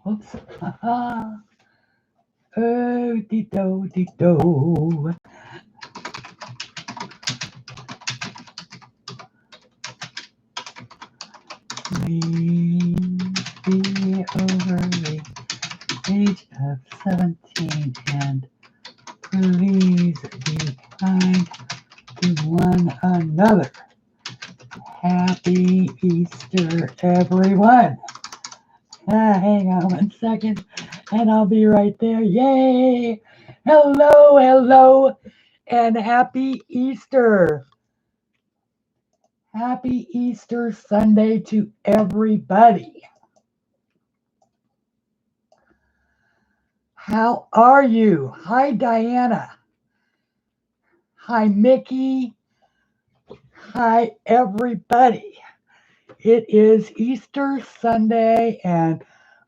Oops. Oh, dee-do, dee-do. Please be over the age of 17 and please be kind to one another. Happy Easter, everyone. Hang on 1 second, and I'll be right there. Yay! Hello, hello, and happy Easter. Happy Easter Sunday to everybody. How are you? Hi, Diana. Hi, Mickey. Hi, everybody. It is Easter Sunday, and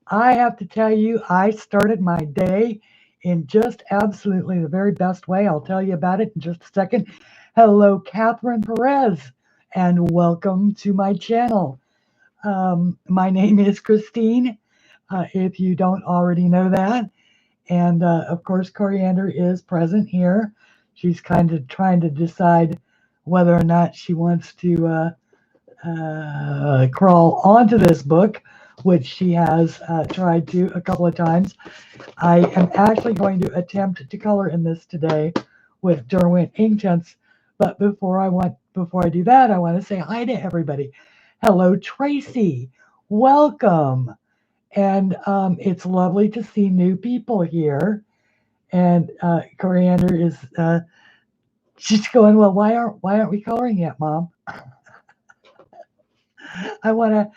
I have to tell you, I started my day in just absolutely the very best way. I'll tell you about it in just a second. Hello, Catherine Perez, and welcome to my channel. My name is Christine, if you don't already know that. And of course, Coriander is present here. She's kind of trying to decide whether or not she wants to crawl onto this book, which she has tried to a couple of times. I am actually going to attempt to color in this today with Derwent Inktense. But before I do that, I want to say hi to everybody. Hello, Tracy. Welcome. And it's lovely to see new people here. And Coriander is she's going, well, why aren't we coloring yet, Mom? I wanna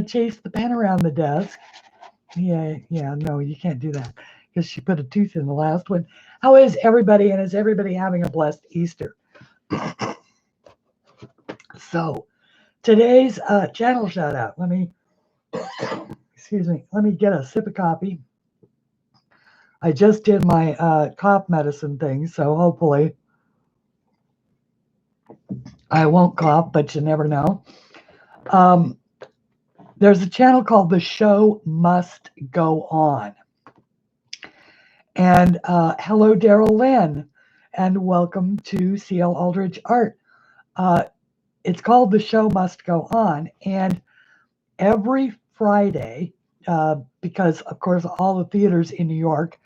chase the pen around the desk. Yeah, no, you can't do that because she put a tooth in the last one. How is everybody? And is everybody having a blessed Easter? So today's channel shout out. Let me get a sip of coffee. I just did my cough medicine thing, so hopefully I won't cough, but you never know. There's a channel called The Show Must Go On. And hello, Daryl Lynn, and welcome to CLAldridgeArt. It's called The Show Must Go On, and every Friday, because of course all the theaters in New York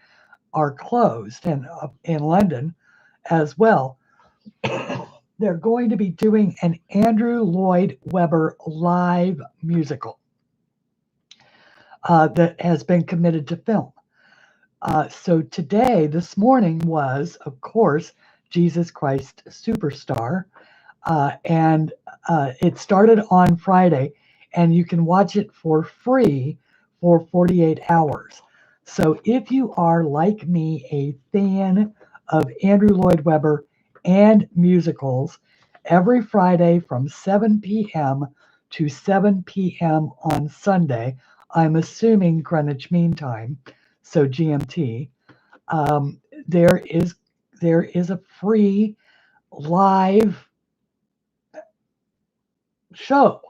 are closed, and in London as well, they're going to be doing an Andrew Lloyd Webber live musical that has been committed to film. So today, this morning was, of course, Jesus Christ Superstar. And it started on Friday, and you can watch it for free for 48 hours. So if you are, like me, a fan of Andrew Lloyd Webber and musicals, every Friday from 7 p.m. to 7 p.m. on Sunday, I'm assuming Greenwich Mean Time, so GMT, there is a free live show.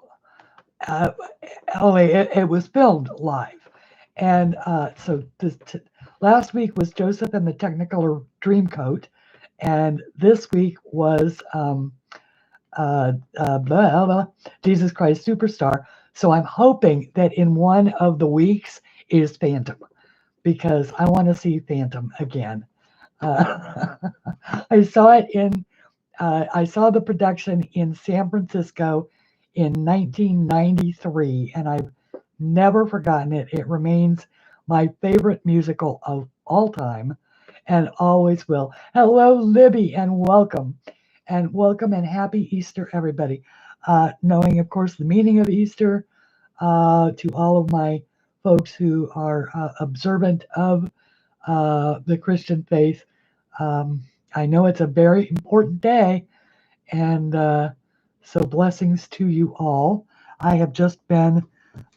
Only it was filmed live, and so last week was Joseph and the Technicolor Dreamcoat, and this week was Jesus Christ Superstar. So I'm hoping that in one of the weeks is Phantom, because I want to see Phantom again. I saw it I saw the production in San Francisco in 1993, and I've never forgotten it. It remains my favorite musical of all time, and always will. Hello, Libby, and welcome. And welcome and happy Easter, everybody. Knowing, of course, the meaning of Easter, to all of my folks who are observant of the Christian faith. I know it's a very important day, and so blessings to you all. I have just been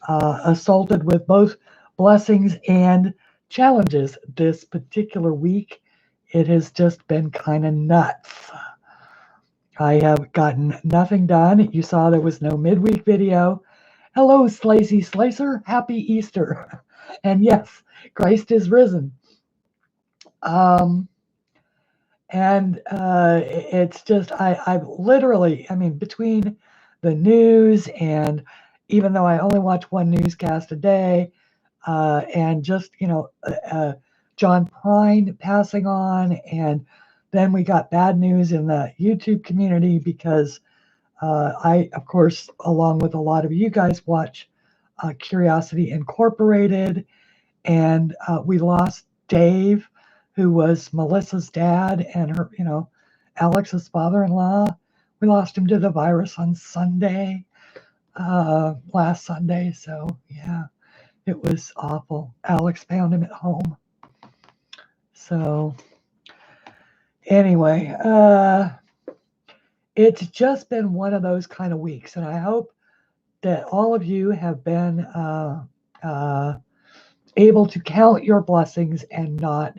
assaulted with both blessings and challenges this particular week. It has just been kind of nuts. I have gotten nothing done. You saw there was no midweek video. Hello, Slazy Slicer. Happy Easter. And yes, Christ is risen. Um, and it's just, I've literally, I mean, between the news and even though I only watch one newscast a day, and just, John Prine passing on, and then we got bad news in the YouTube community because I, of course, along with a lot of you guys, watch Curiosity Incorporated, and we lost Dave, who was Melissa's dad and her, Alex's father-in-law. We lost him to the virus on Sunday, last Sunday. So yeah, it was awful. Alex found him at home. So anyway, it's just been one of those kind of weeks, and I hope that all of you have been able to count your blessings and not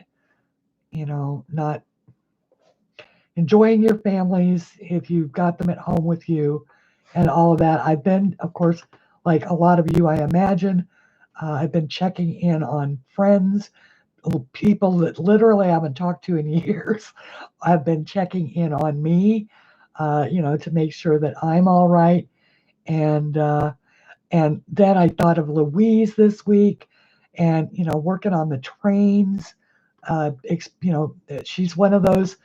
enjoying your families if you've got them at home with you and all of that. I've been, of course, like a lot of you, I imagine, I've been checking in on friends, people that literally I haven't talked to in years. I've been checking in on me, to make sure that I'm all right. And then I thought of Louise this week, and working on the trains. She's one of those.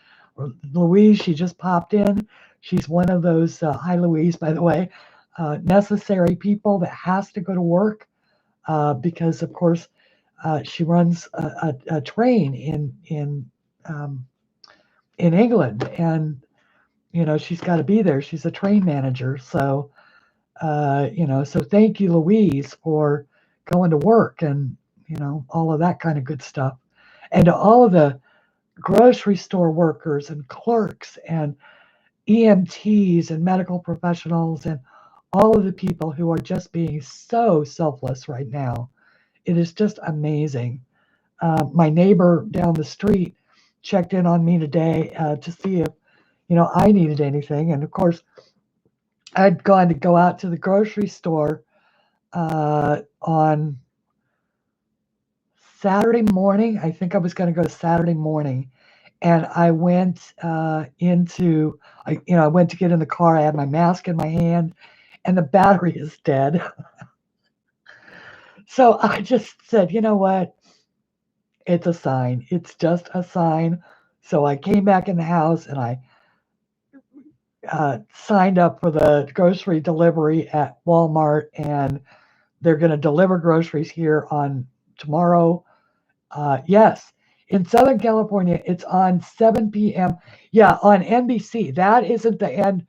Louise, she just popped in. She's one of those. Hi, Louise, by the way. Necessary people that has to go to work because, of course, she runs a train in England, and she's got to be there. She's a train manager, so so thank you, Louise, for going to work and all of that kind of good stuff, and to all of the grocery store workers and clerks and EMTs and medical professionals and all of the people who are just being so selfless right now. It is just amazing. My neighbor down the street checked in on me today to see if I needed anything, and of course I'd gone to go out to the grocery store on Saturday morning. I think I was going to go Saturday morning, and I went I went to get in the car. I had my mask in my hand, and the battery is dead. So I just said, you know what? It's a sign. It's just a sign. So I came back in the house and I signed up for the grocery delivery at Walmart, and they're going to deliver groceries here on tomorrow. Yes, in Southern California, it's on 7 p.m. Yeah, on NBC. That isn't the end.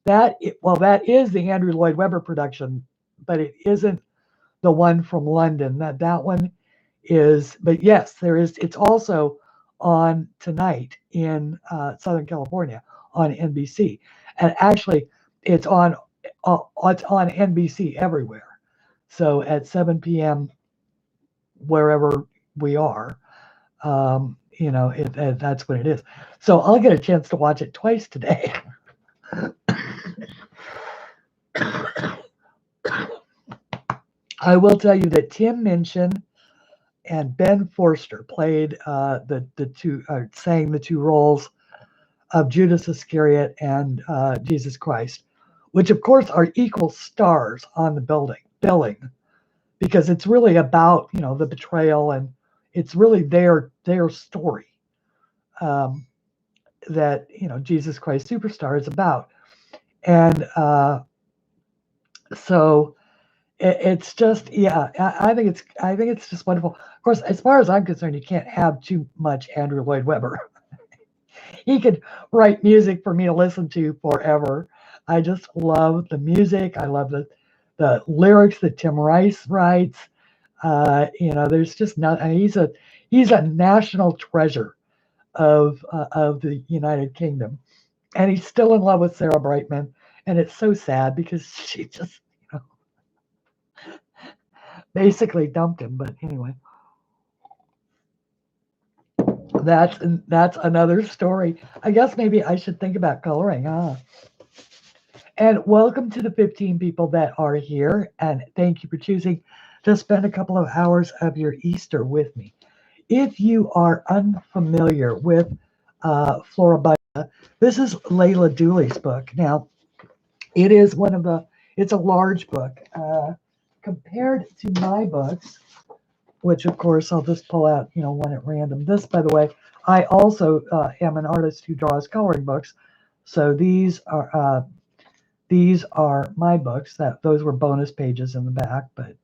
That is the Andrew Lloyd Webber production, but it isn't the one from London. That one is. But yes, there is. It's also on tonight in Southern California on NBC, and actually, it's on NBC everywhere. So at 7 p.m. wherever we are, that's what it is. So I'll get a chance to watch it twice today. I will tell you that Tim Minchin and Ben Forster played the two, sang the two roles of Judas Iscariot and Jesus Christ, which of course are equal stars on the billing, because it's really about the betrayal, and it's really their story that Jesus Christ Superstar is about, and so it's just I think it's just wonderful. Of course, as far as I'm concerned, you can't have too much Andrew Lloyd Webber. He could write music for me to listen to forever. I just love the music. I love the lyrics that Tim Rice writes. There's just not. I mean, he's a national treasure of the United Kingdom, and he's still in love with Sarah Brightman, and it's so sad because she just basically dumped him. But anyway, that's another story. I guess maybe I should think about coloring, huh? And welcome to the 15 people that are here, and thank you for choosing to spend a couple of hours of your Easter with me. If you are unfamiliar with Florabunda, this is Leila Duly's book. Now, it is it's a large book. Compared to my books, which of course I'll just pull out, one at random. This, by the way, I also am an artist who draws coloring books. So these are my books. Those were bonus pages in the back, but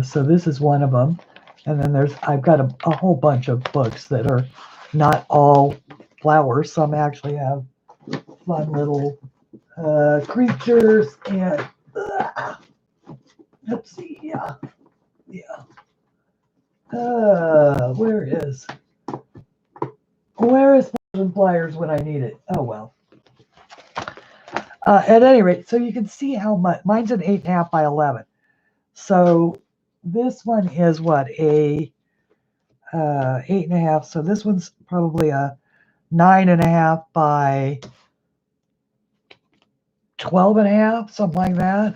so this is one of them. And then I've got a whole bunch of books that are not all flowers. Some actually have fun little creatures and let's see, yeah. Where is flyers when I need it? Oh well. At any rate, so you can see how much mine's an 8.5 by 11. So this one is what, a 8.5. So this one's probably a 9.5 by 12.5, something like that.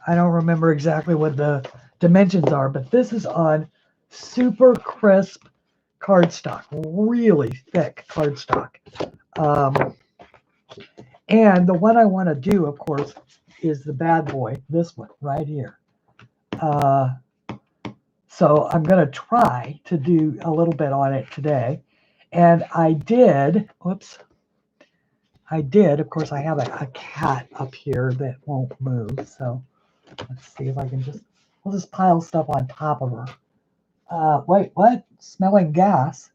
I don't remember exactly what the dimensions are, but this is on super crisp cardstock, really thick cardstock. And the one I want to do, of course, is the bad boy, this one right here. So I'm going to try to do a little bit on it today. And I did, of course, I have a cat up here that won't move. So let's see if I can we'll just pile stuff on top of her. Wait, what? Smelling gas?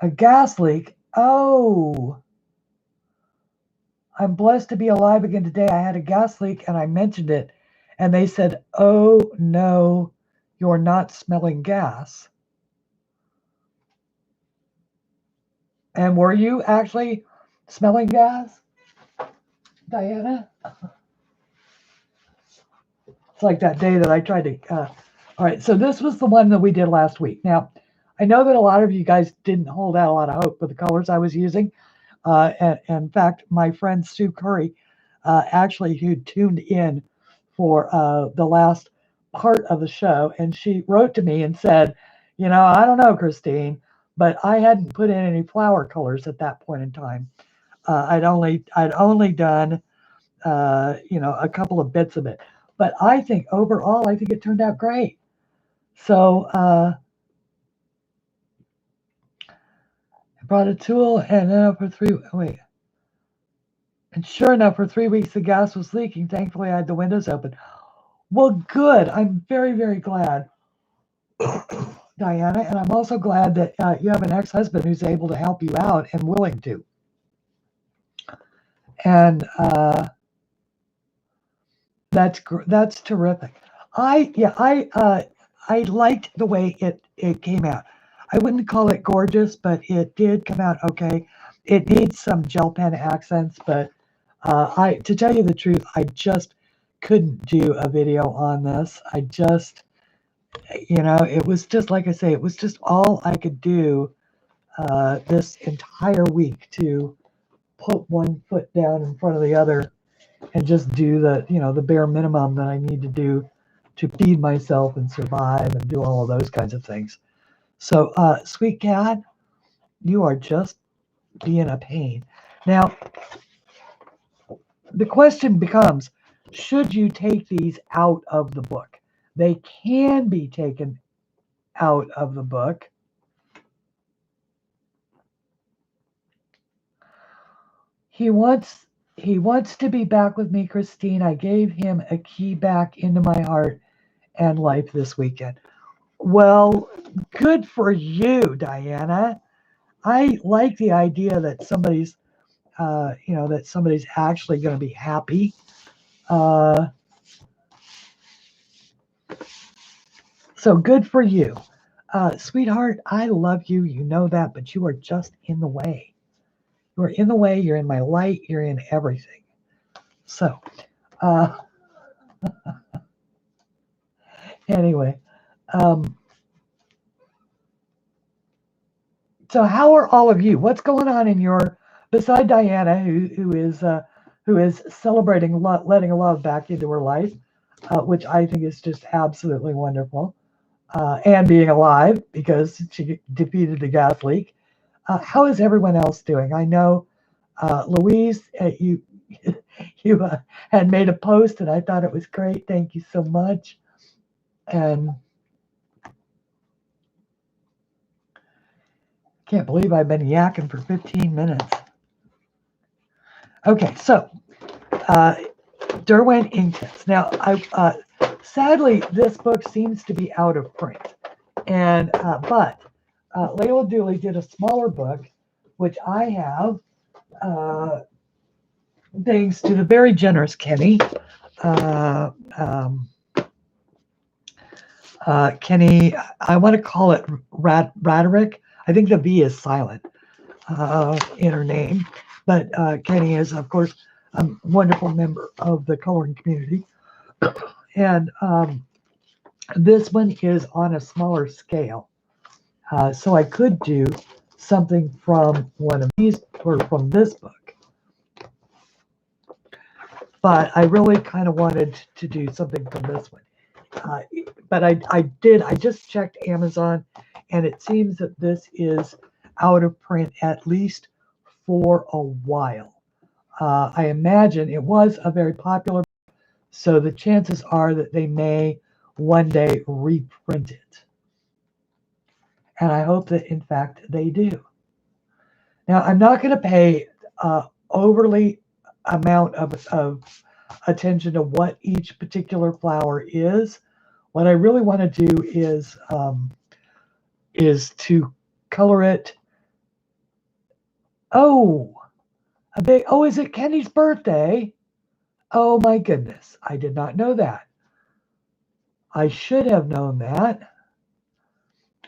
A gas leak? Oh, I'm blessed to be alive again today. I had a gas leak and I mentioned it. And they said, oh no, you're not smelling gas. And were you actually smelling gas, Diana? It's like that day that I tried to, all right, so this was the one that we did last week. Now, I know that a lot of you guys didn't hold out a lot of hope with the colors I was using. And in fact, my friend Sue Curry, actually who tuned in for the last part of the show, and she wrote to me and said, I don't know, Christine, but I hadn't put in any flower colors at that point in time. I'd only done, a couple of bits of it. But I think overall, I think it turned out great. So I brought a tool and then and sure enough, for 3 weeks, the gas was leaking. Thankfully, I had the windows open. Well, good. I'm very, very glad, Diana. And I'm also glad that you have an ex-husband who's able to help you out and willing to. And that's terrific. I liked the way it came out. I wouldn't call it gorgeous, but it did come out okay. It needs some gel pen accents, but to tell you the truth, I just couldn't do a video on this. I just, it was just, like I say, it was just all I could do this entire week to put one foot down in front of the other and just do the bare minimum that I need to do to feed myself and survive and do all of those kinds of things. So, sweet cat, you are just being a pain. Now, the question becomes, should you take these out of the book? They can be taken out of the book. He wants to be back with me, Christine. I gave him a key back into my heart and life this weekend. Well, good for you, Diana. I like the idea that somebody's actually going to be happy. So good for you. Sweetheart, I love you. You know that, but you are just in the way. You are in the way. You're in my light. You're in everything. So, anyway, so how are all of you? What's going on in beside Diana, who is celebrating letting love back into her life? which I think is just absolutely wonderful. And being alive because she defeated the gas leak. How is everyone else doing? I know, Louise, you you had made a post, and I thought it was great. Thank you so much. And can't believe I've been yakking for 15 minutes. Okay, so Derwent Inktense. Now, sadly, this book seems to be out of print, and but Leila Duly did a smaller book, which I have, thanks to the very generous Kenny. Kenny, I want to call it Raderick. I think the V is silent in her name, but Kenny is, of course, a wonderful member of the coloring community. And this one is on a smaller scale. So I could do something from one of these, or from this book. But I really kind of wanted to do something from this one. But I just checked Amazon, and it seems that this is out of print at least for a while. I imagine it was a very popular, so the chances are that they may one day reprint it. And I hope that, in fact, they do. Now, I'm not going to pay overly amount of attention to what each particular flower is. What I really want to do is to color it. Oh, is it Kenny's birthday? Oh my goodness, I did not know that. I should have known that.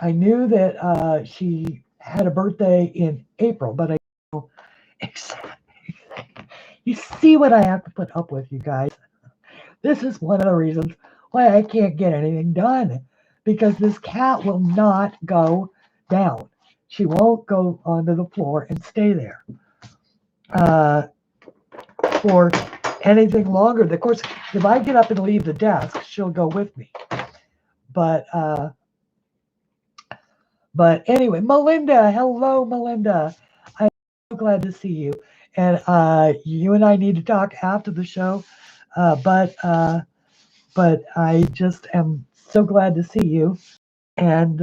I knew that she had a birthday in April, but I don't know exactly. You see what I have to put up with, you guys. This is one of the reasons why I can't get anything done, because this cat will not go down. She won't go onto the floor and stay there for anything longer. Of course, if I get up and leave the desk, she'll go with me. But anyway, Melinda, hello, Melinda. I'm so glad to see you. And you and I need to talk after the show. But I just am so glad to see you. And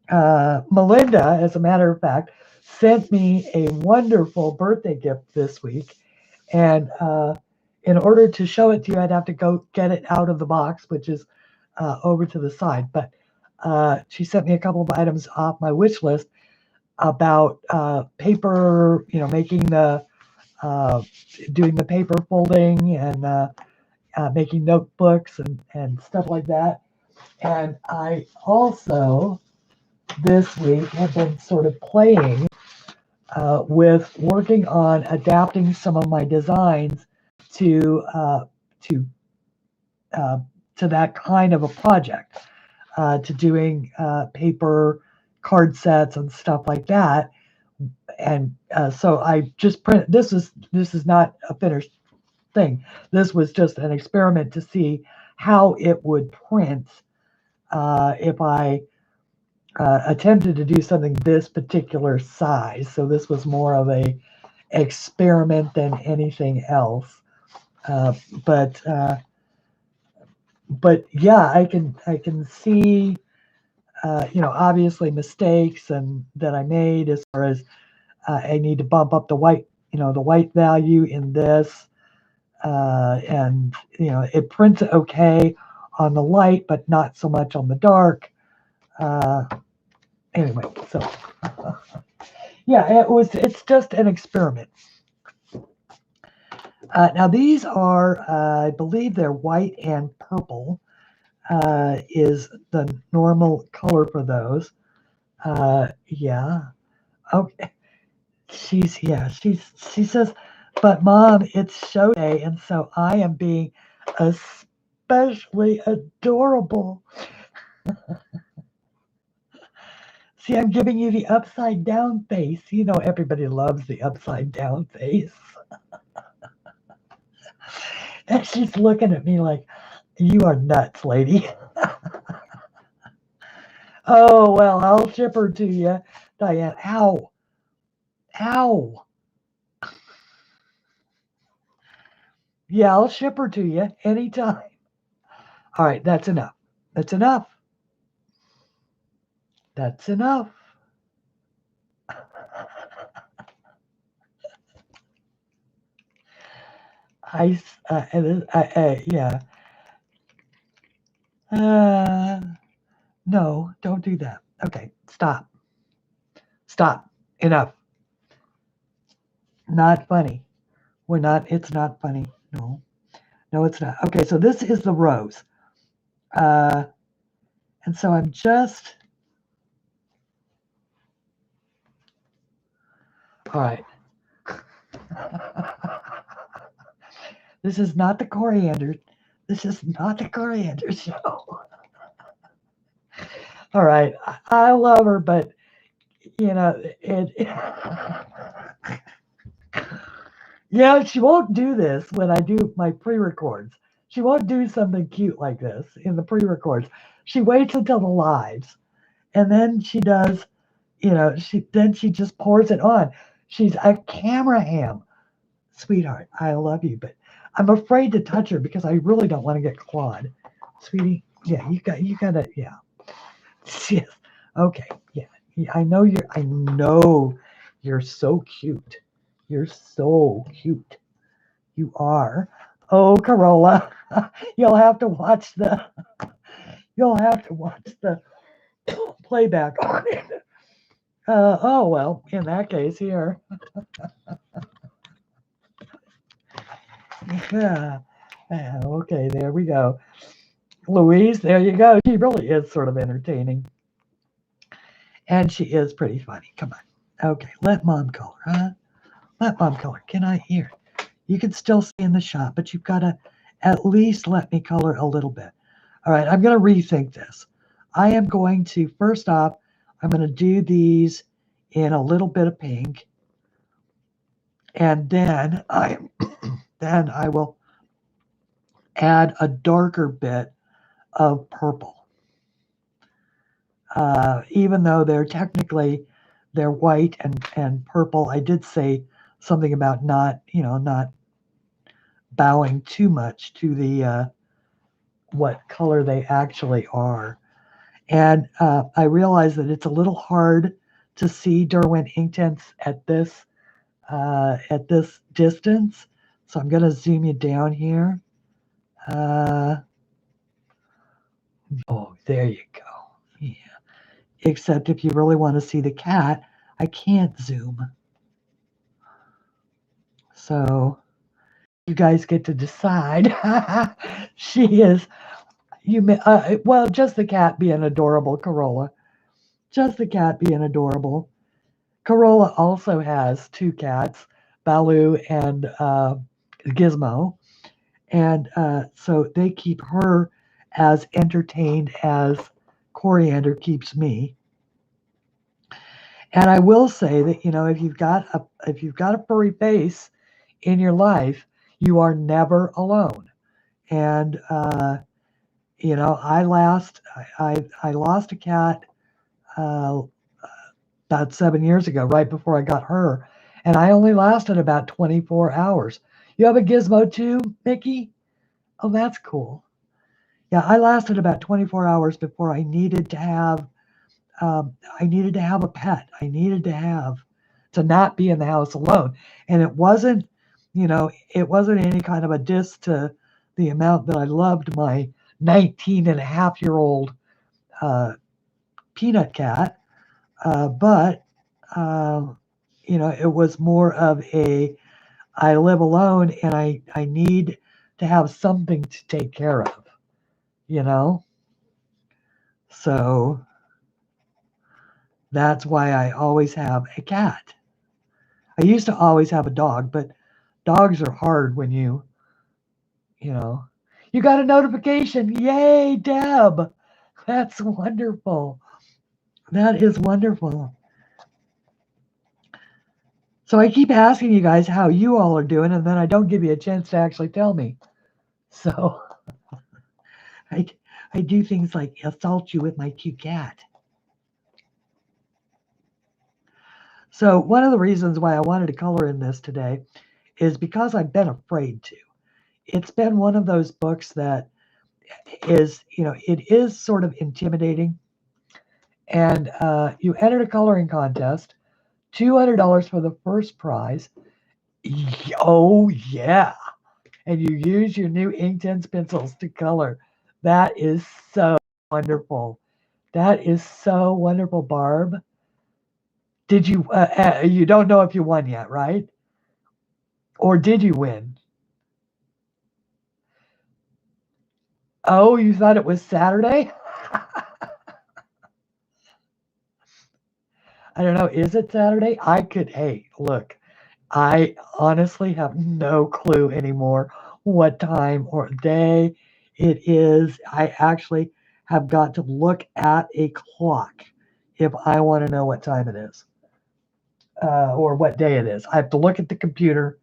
Melinda, as a matter of fact, sent me a wonderful birthday gift this week. And in order to show it to you, I'd have to go get it out of the box, which is over to the side. But she sent me a couple of items off my wish list about paper, making the, doing the paper folding and making notebooks and stuff like that. And I also, this week, have been sort of playing with working on adapting some of my designs to that kind of a project, to doing paper card sets and stuff like that. And so I just printed. This is not a finished thing. This was just an experiment to see how it would print if I attempted to do something this particular size. So this was more of a experiment than anything else. But yeah, I can see, obviously mistakes and that I made as far as I need to bump up the white, the white value in this, and it prints okay on the light, but not so much on the dark. Anyway, so yeah, it's just an experiment. Now these are, I believe they're white and purple, is the normal color for those. Yeah. Okay. She says, but Mom, it's show day, and so I am being especially adorable. See, I'm giving you the upside down face. Everybody loves the upside down face. And she's looking at me like, you are nuts, lady. Oh, well, I'll ship her to you, Diane. Ow. Ow. Yeah, I'll ship her to you anytime. All right, that's enough. That's enough. That's enough. Yeah. No, don't do that. Okay, stop. Stop. Enough. Not funny. It's not funny. No. No, it's not. Okay, so this is the rose. And so I'm just, all right. This is not the coriander. This is not the coriander show. All right. I love her, but, yeah, she won't do this when I do my pre-records. She won't do something cute like this in the pre-records. She waits until the lives, and then she does, she just pours it on. She's a camera ham, sweetheart. I love you, but I'm afraid to touch her because I really don't want to get clawed, sweetie. Yeah, you gotta, yeah. Yes. Okay. Yeah. I know you're so cute. You're so cute. You are. Oh, Corolla. You'll have to watch the playback on it. Oh well, in that case here. Yeah. Okay, there we go. Louise, there you go. She really is sort of entertaining. And she is pretty funny. Come on. Okay, let mom color, huh? Let mom color. Can I hear? You can still see in the shot, but you've got to at least let me color a little bit. All right, I'm going to rethink this. I am going to, first off, I'm going to do these in a little bit of pink. And then then I will add a darker bit of purple. Even though they're white and purple, I did say something about not bowing too much to the what color they actually are. And I realize that it's a little hard to see Derwent Inktense at this distance. So I'm going to zoom you down here. Oh, there you go. Yeah. Except if you really want to see the cat, I can't zoom. So you guys get to decide. She is, well, just the cat being adorable, Corolla. Just the cat being adorable. Corolla also has two cats, Baloo and Gizmo. And so they keep her as entertained as Coriander keeps me. And I will say that, if you've got a furry face in your life, you are never alone. And I lost a cat about 7 years ago, right before I got her, and I only lasted about 24 hours. You have a Gizmo too, Mickey? Oh, that's cool. Yeah, I lasted about 24 hours before I needed to have a pet. I needed to not be in the house alone. And it wasn't any kind of a diss to the amount that I loved my 19-and-a-half-year-old peanut cat. But it was more of I live alone and I need to have something to take care of, So that's why I always have a cat. I used to always have a dog, but dogs are hard when you got a notification. Yay, Deb. That's wonderful. That is wonderful. So I keep asking you guys how you all are doing, and then I don't give you a chance to actually tell me. So I, I do things like assault you with my cute cat. So one of the reasons why I wanted to color in this today is because I've been afraid to. It's been one of those books that is, it is sort of intimidating. And you entered a coloring contest, $200 for the first prize. Oh, yeah. And you use your new Inktense pencils to color. That is so wonderful. That is so wonderful, Barb. Did you, you don't know if you won yet, right? Or did you win? Oh, you thought it was Saturday? I don't know. Is it Saturday? Hey, look, I honestly have no clue anymore what time or day it is. I actually have got to look at a clock if I want to know what time it is or what day it is. I have to look at the computer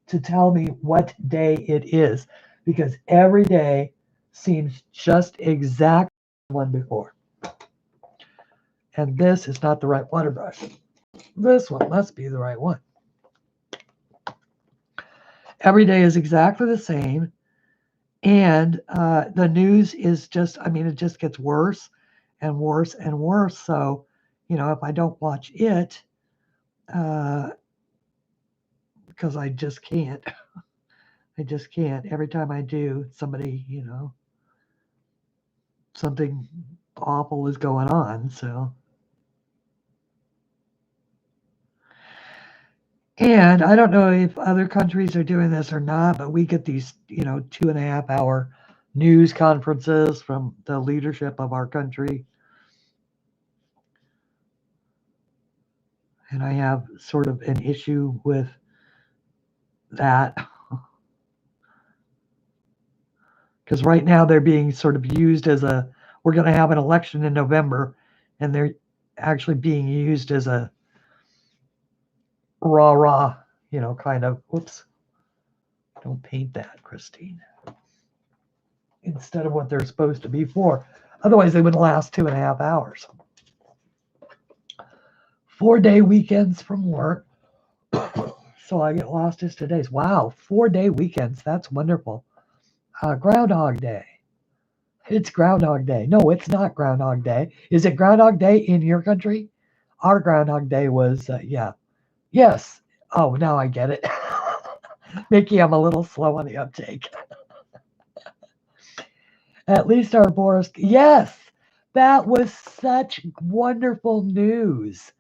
to tell me what day it is because every day seems just exactly the one before. And this is not the right water brush. This one must be the right one. Every day is exactly the same. And the news is just, it just gets worse and worse and worse. So, if I don't watch it, because I just can't, Every time I do, somebody, something awful is going on. So, and I don't know if other countries are doing this or not, but we get these, 2.5 hour news conferences from the leadership of our country. And I have sort of an issue with that because right now they're being sort of used as we're going to have an election in November, and they're actually being used as a rah, kind of, whoops, don't paint that, Christine, instead of what they're supposed to be for. Otherwise, they would last 2.5 hours. 4-day weekends from work. So I get lost as today's. Wow, 4-day weekends. That's wonderful. Groundhog Day. It's Groundhog Day. No, it's not Groundhog Day. Is it Groundhog Day in your country? Our Groundhog Day was, yeah. Yes. Oh, now I get it. Mickey, I'm a little slow on the uptake. At least our Boris, yes, that was such wonderful news.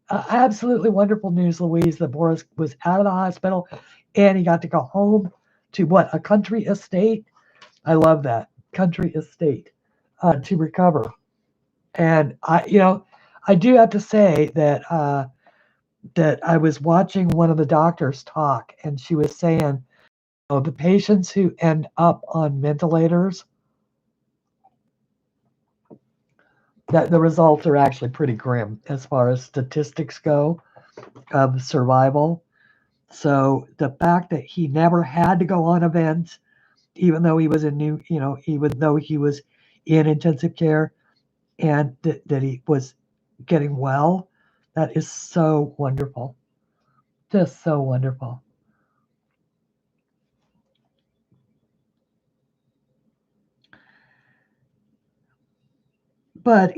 Absolutely wonderful news, Louise, that Boris was out of the hospital and he got to go home to what, a country estate? I love that. Country estate to recover. And I do have to say that that I was watching one of the doctors talk, and she was saying, the patients who end up on ventilators, that the results are actually pretty grim as far as statistics go of survival. So the fact that he never had to go on a vent, even though he was even though he was in intensive care, and that he was getting well, that is so wonderful. Just so wonderful. But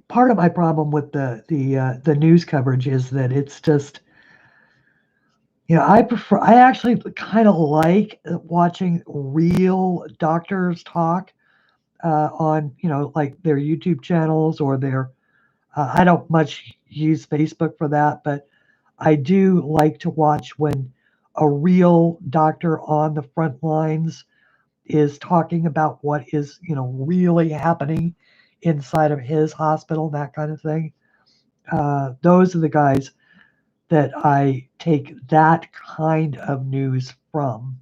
part of my problem with the news coverage is that it's just, I actually kind of like watching real doctors talk on like their YouTube channels or their. I don't much use Facebook for that, but I do like to watch when a real doctor on the front lines is talking about what is really happening inside of his hospital, that kind of thing. Those are the guys that I take that kind of news from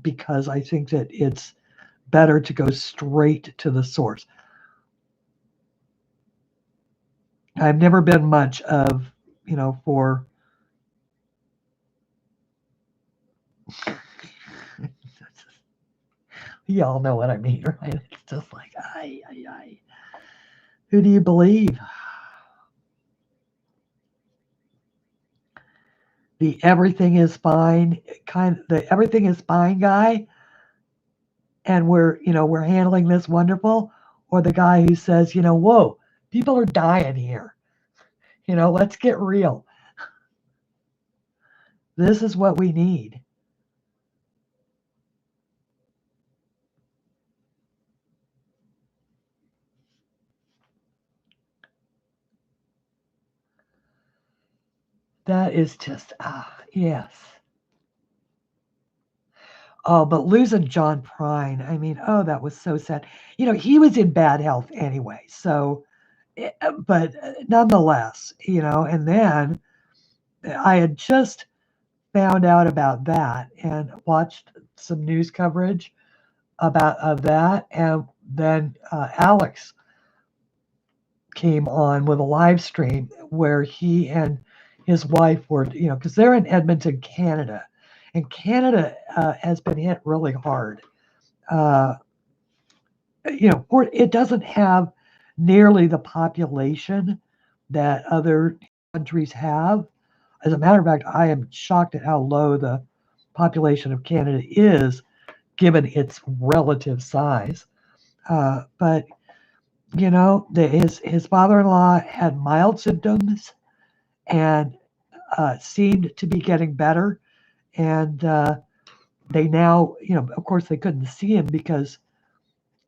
because I think that it's better to go straight to the source. I've never been much of, for y'all know what I mean, right? It's just like, who do you believe? The everything is fine the everything is fine guy, and we're handling this wonderful, or the guy who says, whoa, people are dying here. Let's get real. This is what we need. That is just, yes. Oh, but losing John Prine, I mean, oh, that was so sad. He was in bad health anyway. So, but nonetheless, and then I had just found out about that and watched some news coverage of that. And then Alex came on with a live stream where he and his wife were, because they're in Edmonton, Canada. And Canada has been hit really hard. It doesn't have nearly the population that other countries have. As a matter of fact, I am shocked at how low the population of Canada is, given its relative size. But his father-in-law had mild symptoms and seemed to be getting better. And they now, of course, they couldn't see him because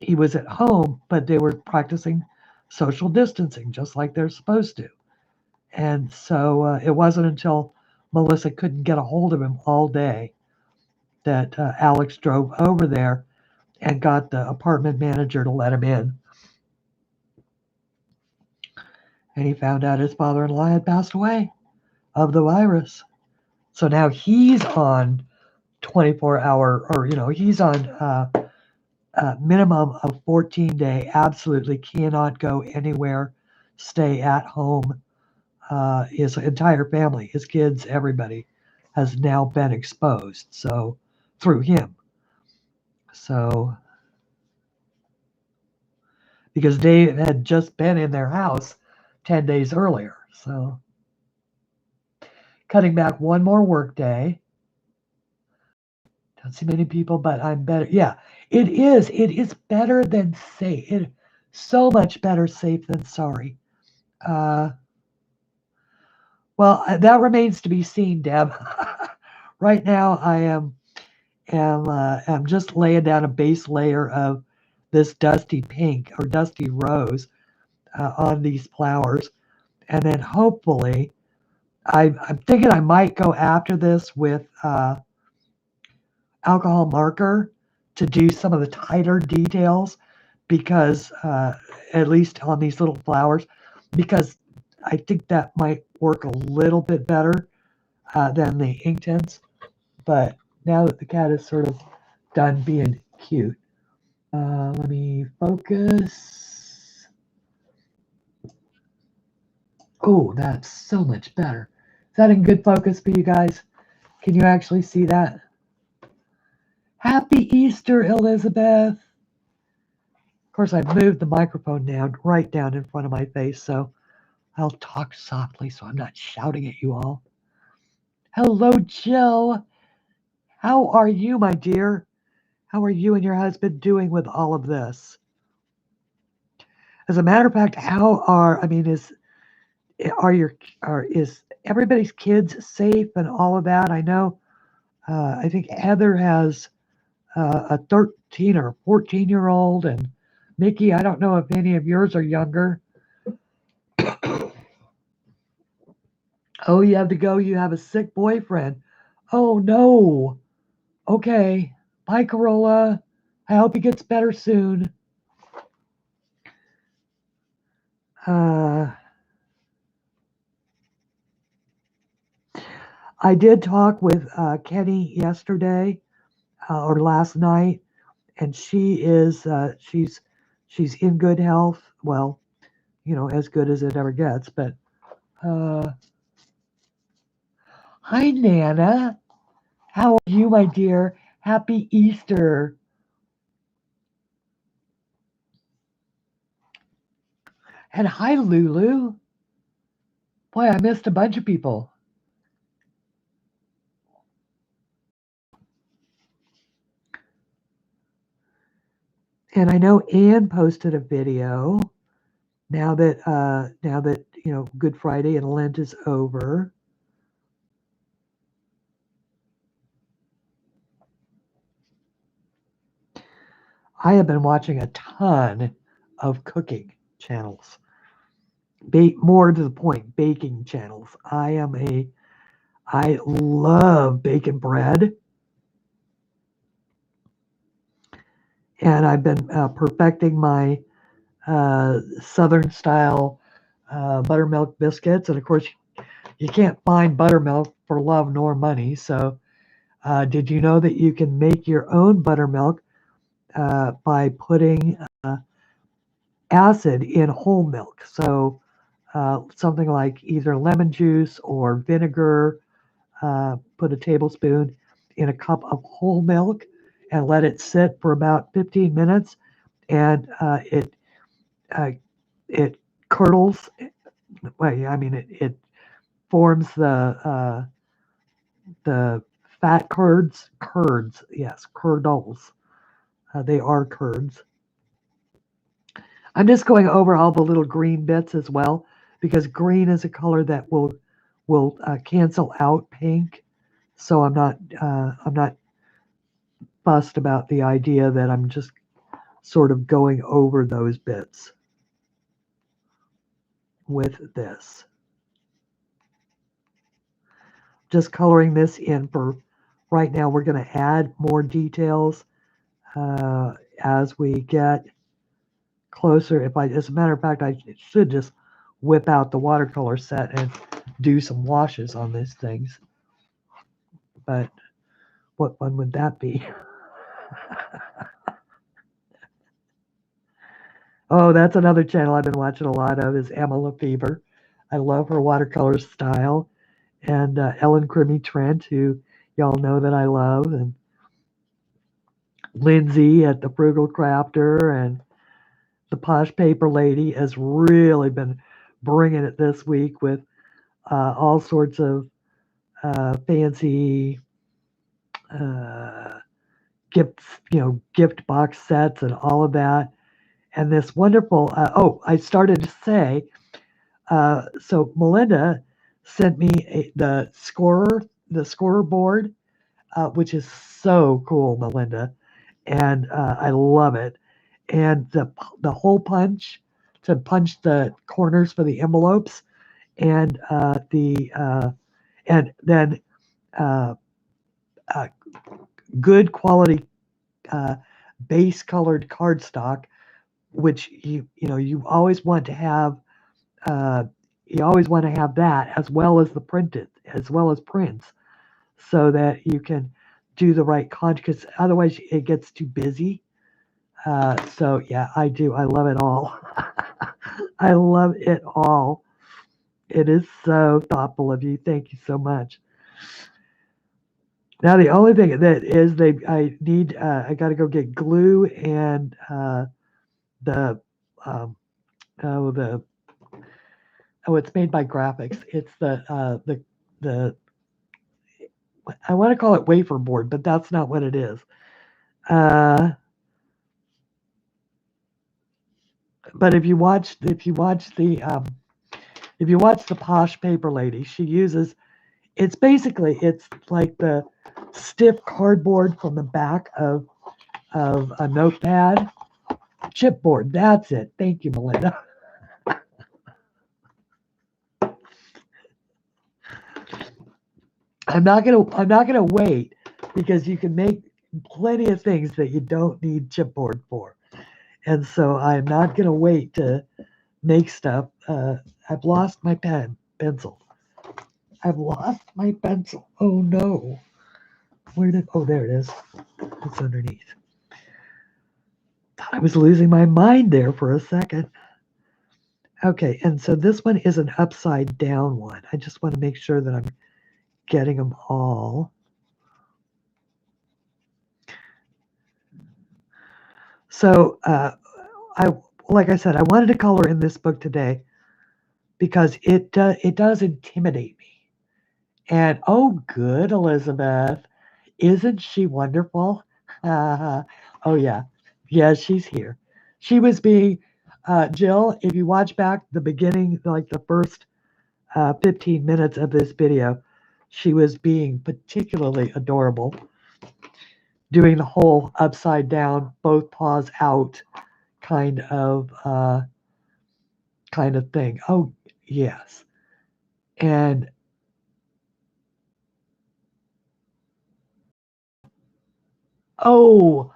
he was at home, but they were practicing social distancing just like they're supposed to. And so it wasn't until Melissa couldn't get a hold of him all day that Alex drove over there and got the apartment manager to let him in. And he found out his father-in-law had passed away of the virus. So now he's on 24-hour, or, he's on a minimum of 14-day, absolutely cannot go anywhere, stay at home. His entire family, his kids, everybody has now been exposed. So through him. So because Dave had just been in their house 10 days earlier. So cutting back one more work day. Don't see many people, but I'm better. Yeah, it is. It is better than safe. So much better safe than sorry. Well, that remains to be seen, Deb. Right now, I am just laying down a base layer of this dusty pink or dusty rose on these flowers, and then hopefully, I'm thinking I might go after this with alcohol marker to do some of the tighter details, because at least on these little flowers, because I think that might work a little bit better than the Inktense. But now that the cat is sort of done being cute, let me focus. Oh, that's so much better. Is that in good focus for you guys? Can you actually see that? Happy Easter, Elizabeth. Of course, I've moved the microphone down, right down in front of my face, so I'll talk softly so I'm not shouting at you all. Hello, Jill. How are you, my dear? How are you and your husband doing with all of this? As a matter of fact, is everybody's kids safe and all of that? I know, I think Heather has a 13 or 14-year-old, and Mickey, I don't know if any of yours are younger. Oh, you have to go. You have a sick boyfriend. Oh, no. Okay. Bye, Corolla. I hope he gets better soon. I did talk with Kenny yesterday or last night, and she is she's in good health. Well, as good as it ever gets. But hi, Nana. How are you, my dear? Happy Easter. And hi, Lulu. Boy, I missed a bunch of people. And I know Ann posted a video now that Good Friday and Lent is over. I have been watching a ton of cooking channels. More to the point, baking channels. I love baking bread. And I've been perfecting my Southern style buttermilk biscuits. And of course, you can't find buttermilk for love nor money. So did you know that you can make your own buttermilk by putting acid in whole milk? So something like either lemon juice or vinegar, put a tablespoon in a cup of whole milk and let it sit for about 15 minutes. And it curdles. Well, I mean, it forms the fat curds. Yes, curdles. They are curds. I'm just going over all the little green bits as well because green is a color that will cancel out pink. So I'm not fussed about the idea that I'm just sort of going over those bits with this. Just coloring this in for right now. We're going to add more details as we get closer. As a matter of fact, I should just whip out the watercolor set and do some washes on these things. But what fun would that be? Oh, that's another channel I've been watching a lot of is Emma Lefevre. I love her watercolor style. And Ellen Crimmy Trent, who y'all know that I love, and Lindsay at the Frugal Crafter, and the Posh Paper Lady has really been bringing it this week with all sorts of fancy gifts, gift box sets and all of that. And this wonderful, I started to say, so Melinda sent me the scorer board, which is so cool, Melinda. And I love it. And the hole punch to punch the corners for the envelopes, and and then good quality base colored cardstock, which you always want to have. You always want to have that as well as prints, so that you can do the right content. Because otherwise it gets too busy. So yeah, I do. I love it all. I love it all. It is so thoughtful of you. Thank you so much. Now the only thing that is I got to go get glue and the um, oh the oh it's made by Graphics. It's the I want to call it wafer board, but that's not what it is. But if you watch the Posh Paper Lady, she uses it's like the stiff cardboard from the back of a notepad. Chipboard, that's it. Thank you, Melinda. I'm not gonna wait because you can make plenty of things that you don't need chipboard for. And so I'm not gonna wait to make stuff. I've lost my pencil. I've lost my pencil. Oh no. Oh, there it is. It's underneath. Thought I was losing my mind there for a second. Okay, and so this one is an upside down one. I just want to make sure that I'm getting them all. So like I said, I wanted to color in this book today because it does intimidate me. And oh, good, Elizabeth. Isn't she wonderful? Oh, yeah. Yeah, she's here. She was being, Jill, if you watch back the beginning, like the first 15 minutes of this video, she was being particularly adorable, doing the whole upside down, both paws out kind of thing. Oh, yes. And oh,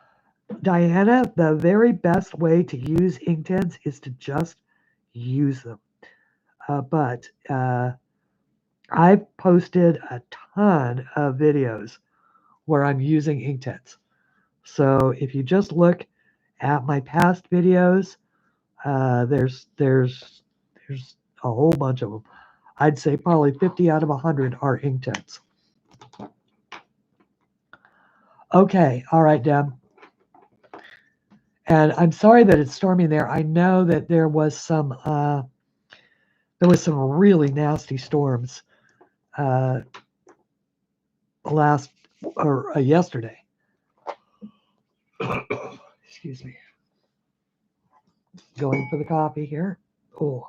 Diana, the very best way to use Inktense is to just use them. But I've posted a ton of videos where I'm using Inktense. So if you just look at my past videos, there's a whole bunch of them. I'd say probably 50 out of 100 are Inktense. Okay, all right, Deb. And I'm sorry that it's storming there. I know that there was some really nasty storms yesterday. Excuse me. Going for the coffee here. Oh.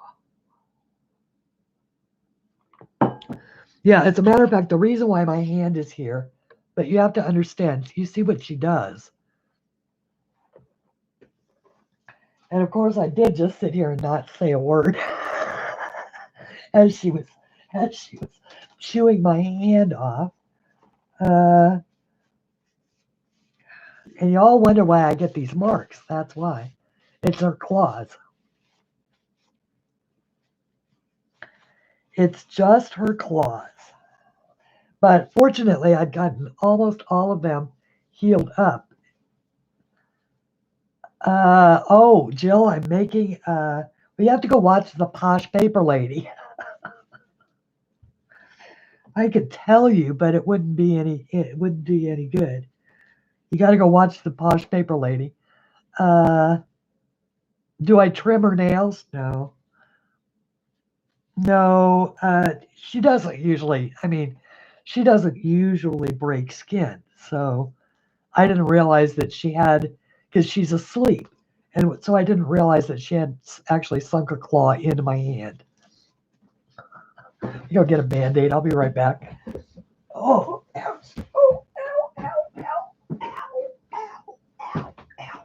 Yeah, as a matter of fact, the reason why my hand is here, but you have to understand, you see what she does. And of course, I did just sit here and not say a word as she was chewing my hand off. And you all wonder why I get these marks. That's why. It's her claws. It's just her claws. But fortunately, I'd gotten almost all of them healed up. Oh, Jill, I'm making, we have to go watch The Posh Paper Lady. I could tell you, but it wouldn't do you any good. You got to go watch The Posh Paper Lady. Do I trim her nails? No. No, she doesn't usually, she doesn't usually break skin. So I didn't realize that she had, because she's asleep. And so I didn't realize that she had actually sunk a claw into my hand. Go get a Band-Aid. I'll be right back. Oh, ouch. Oh, ow, ow, ow, ow, ow, ow, ow,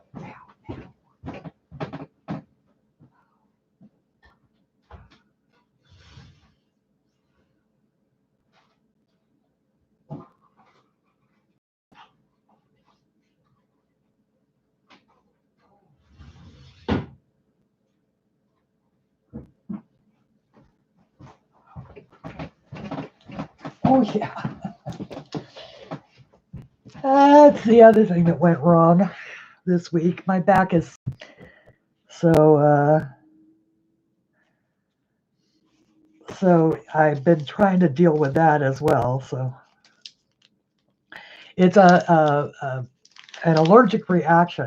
oh, yeah. That's the other thing that went wrong this week. My back is so I've been trying to deal with that as well. So it's an allergic reaction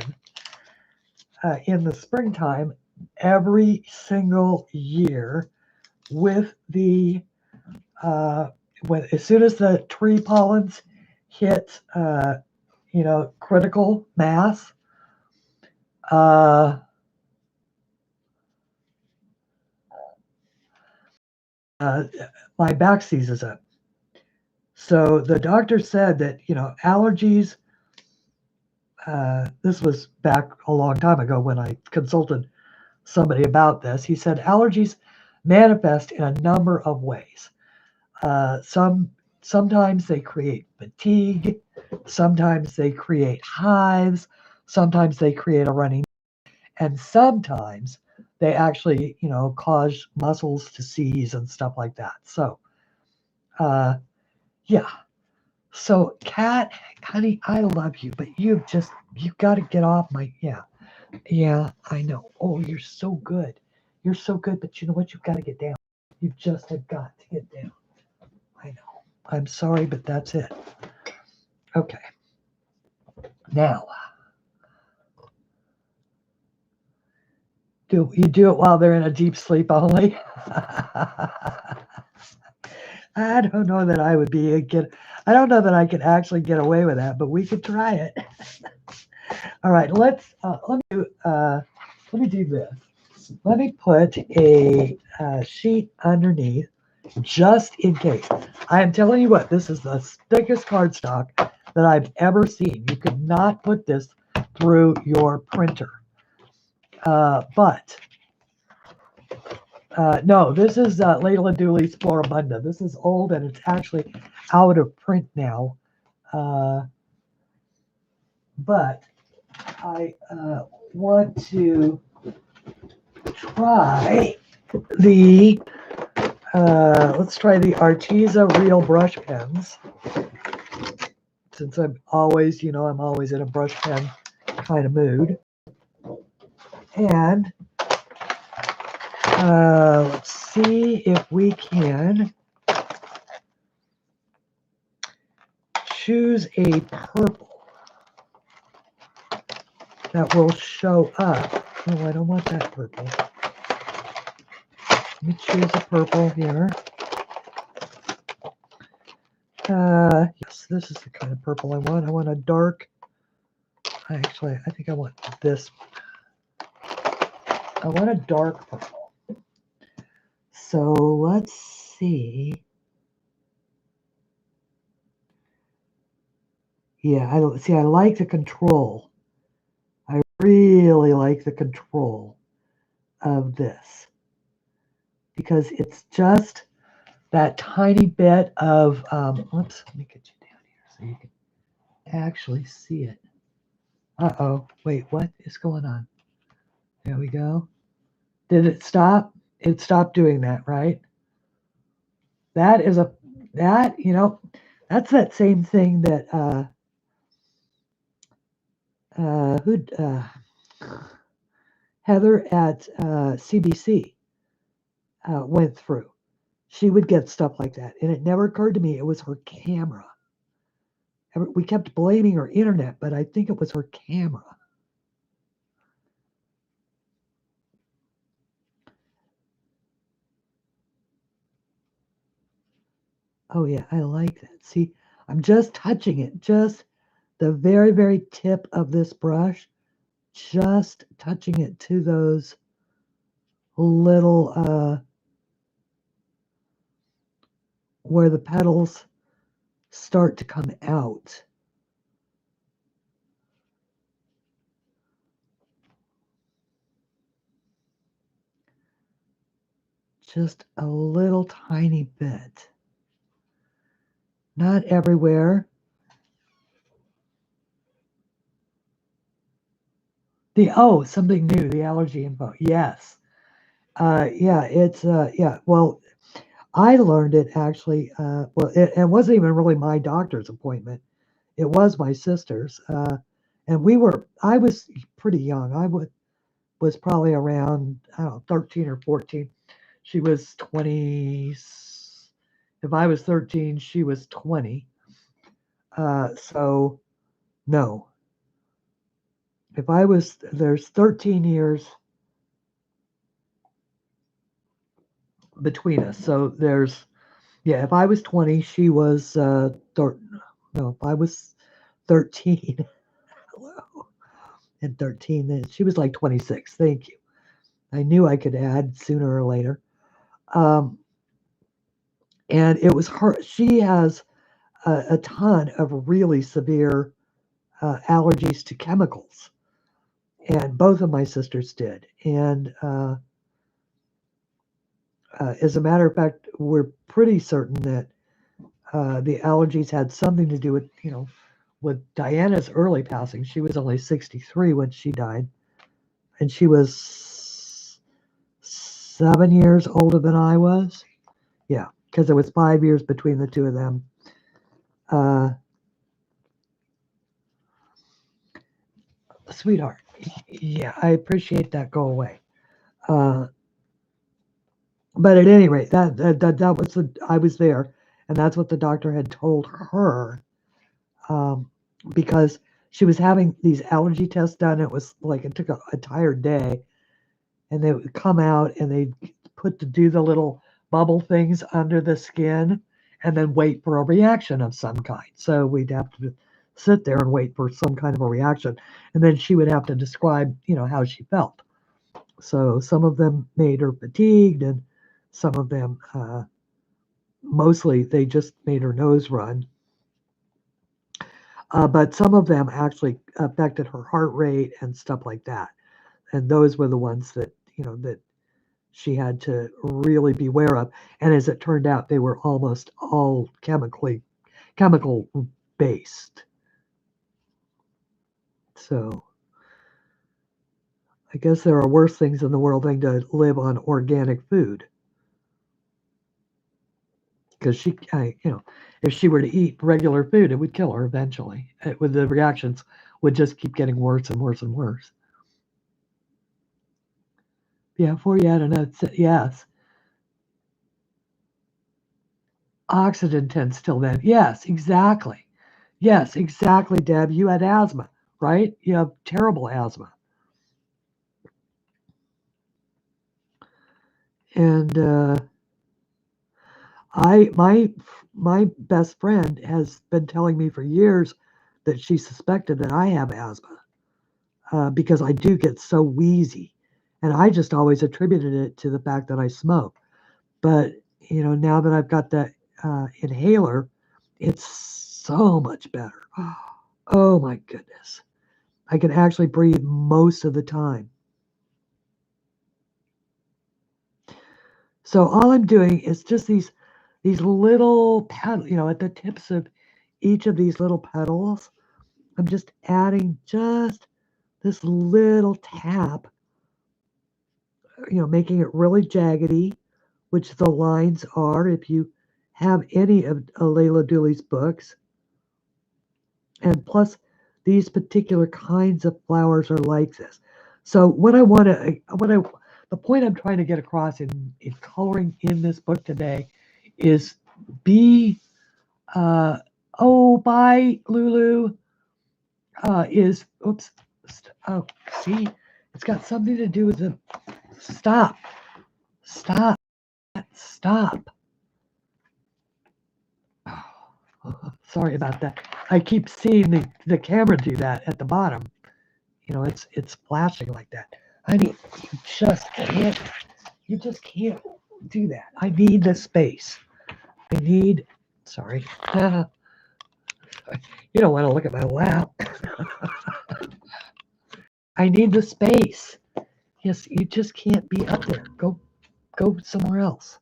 in the springtime every single year with the as soon as the tree pollens hit critical mass, my back seizes up. So the doctor said that allergies, this was back a long time ago when I consulted somebody about this. He said allergies manifest in a number of ways. Sometimes they create fatigue, sometimes they create hives, sometimes they create a runny, and sometimes they actually cause muscles to seize and stuff like that. So yeah. So Kat, honey, I love you, but you've got to get off my, yeah, I know. Oh, you're so good. You're so good, but you know what? You've got to get down. You just have got to get down. I know. I'm sorry, but that's it. Okay. Now, Do you do it while they're in a deep sleep only? I don't know that I would be I don't know that I could actually get away with that, but we could try it. All right, let me do this. Let me put a sheet underneath just in case. I am telling you what, this is the thickest cardstock that I've ever seen. You could not put this through your printer. No, this is Leila Duly's Florabunda. This is old and it's actually out of print now. But I want to try the, let's try the Arteza Real Brush Pens. Since I'm always, I'm always in a brush pen kind of mood. And let's see if we can choose a purple that will show up. Oh, I don't want that purple. Let me choose a purple here. Yes, this is the kind of purple I want. I want a dark. I think I want this. I want a dark purple. So let's see. Yeah, I like the control. I really like the control of this because it's just that tiny bit of, oops, let me get you down here so you can actually see it. Uh-oh, wait, what is going on? There we go. Did it stop? It stopped doing that, right? That is that's that same thing that, Heather at CBC went through. She would get stuff like that, and it never occurred to me it was her camera. We kept blaming her internet, but I think it was her camera. Oh yeah, I like that. See, I'm just touching it, just the very, very tip of this brush, just touching it to those little, where the petals start to come out. Just a little tiny bit. Not everywhere. Something new, the allergy info. Yes. Yeah, it's, yeah, well, I learned it actually, well, it wasn't even really my doctor's appointment. It was my sister's. And I was pretty young. Was probably around, I don't know, 13 or 14. She was 20. If I was 13, she was 20. So, no. There's 13 years between us. So if I was 20, she was, if I was 13, hello, and 13, then she was like 26. Thank you. I knew I could add sooner or later. And it was her. She has a ton of really severe allergies to chemicals. And both of my sisters did. And as a matter of fact, we're pretty certain that the allergies had something to do with, with Diana's early passing. She was only 63 when she died. And she was 7 years older than I was. Yeah, because there was 5 years between the two of them. Sweetheart, yeah, I appreciate that. Go away. But at any rate, that was I was there, and that's what the doctor had told her, because she was having these allergy tests done. It was like it took an entire day, and they would come out and they'd do the little bubble things under the skin and then wait for a reaction of some kind. So we'd have to sit there and wait for some kind of a reaction. And then she would have to describe, how she felt. So some of them made her fatigued, and some of them, mostly, they just made her nose run. But some of them actually affected her heart rate and stuff like that. And those were the ones that, that she had to really beware of. And as it turned out, they were almost all chemical based. So I guess there are worse things in the world than to live on organic food. Because if she were to eat regular food, it would kill her eventually. The reactions would just keep getting worse and worse and worse. Yeah, 40 out of notes. Yes. Oxygen tends till then. Yes, exactly. Yes, exactly, Deb. You had asthma, right? You have terrible asthma. And my best friend has been telling me for years that she suspected that I have asthma because I do get so wheezy, and I just always attributed it to the fact that I smoke. But now that I've got the inhaler, it's so much better. Oh my goodness, I can actually breathe most of the time. So all I'm doing is just these little petals, at the tips of each of these little petals. I'm just adding just this little tap, making it really jaggedy, which the lines are if you have any of Leila Duly's books. And plus, these particular kinds of flowers are like this. So the point I'm trying to get across in coloring in this book today is be, bye, Lulu, oops, see, it's got something to do with the, stop, sorry about that. I keep seeing the camera do that at the bottom. It's flashing like that. I mean, you just can't do that. I need the space. Sorry. You don't want to look at my lap. I need the space. Yes, you just can't be up there. Go somewhere else.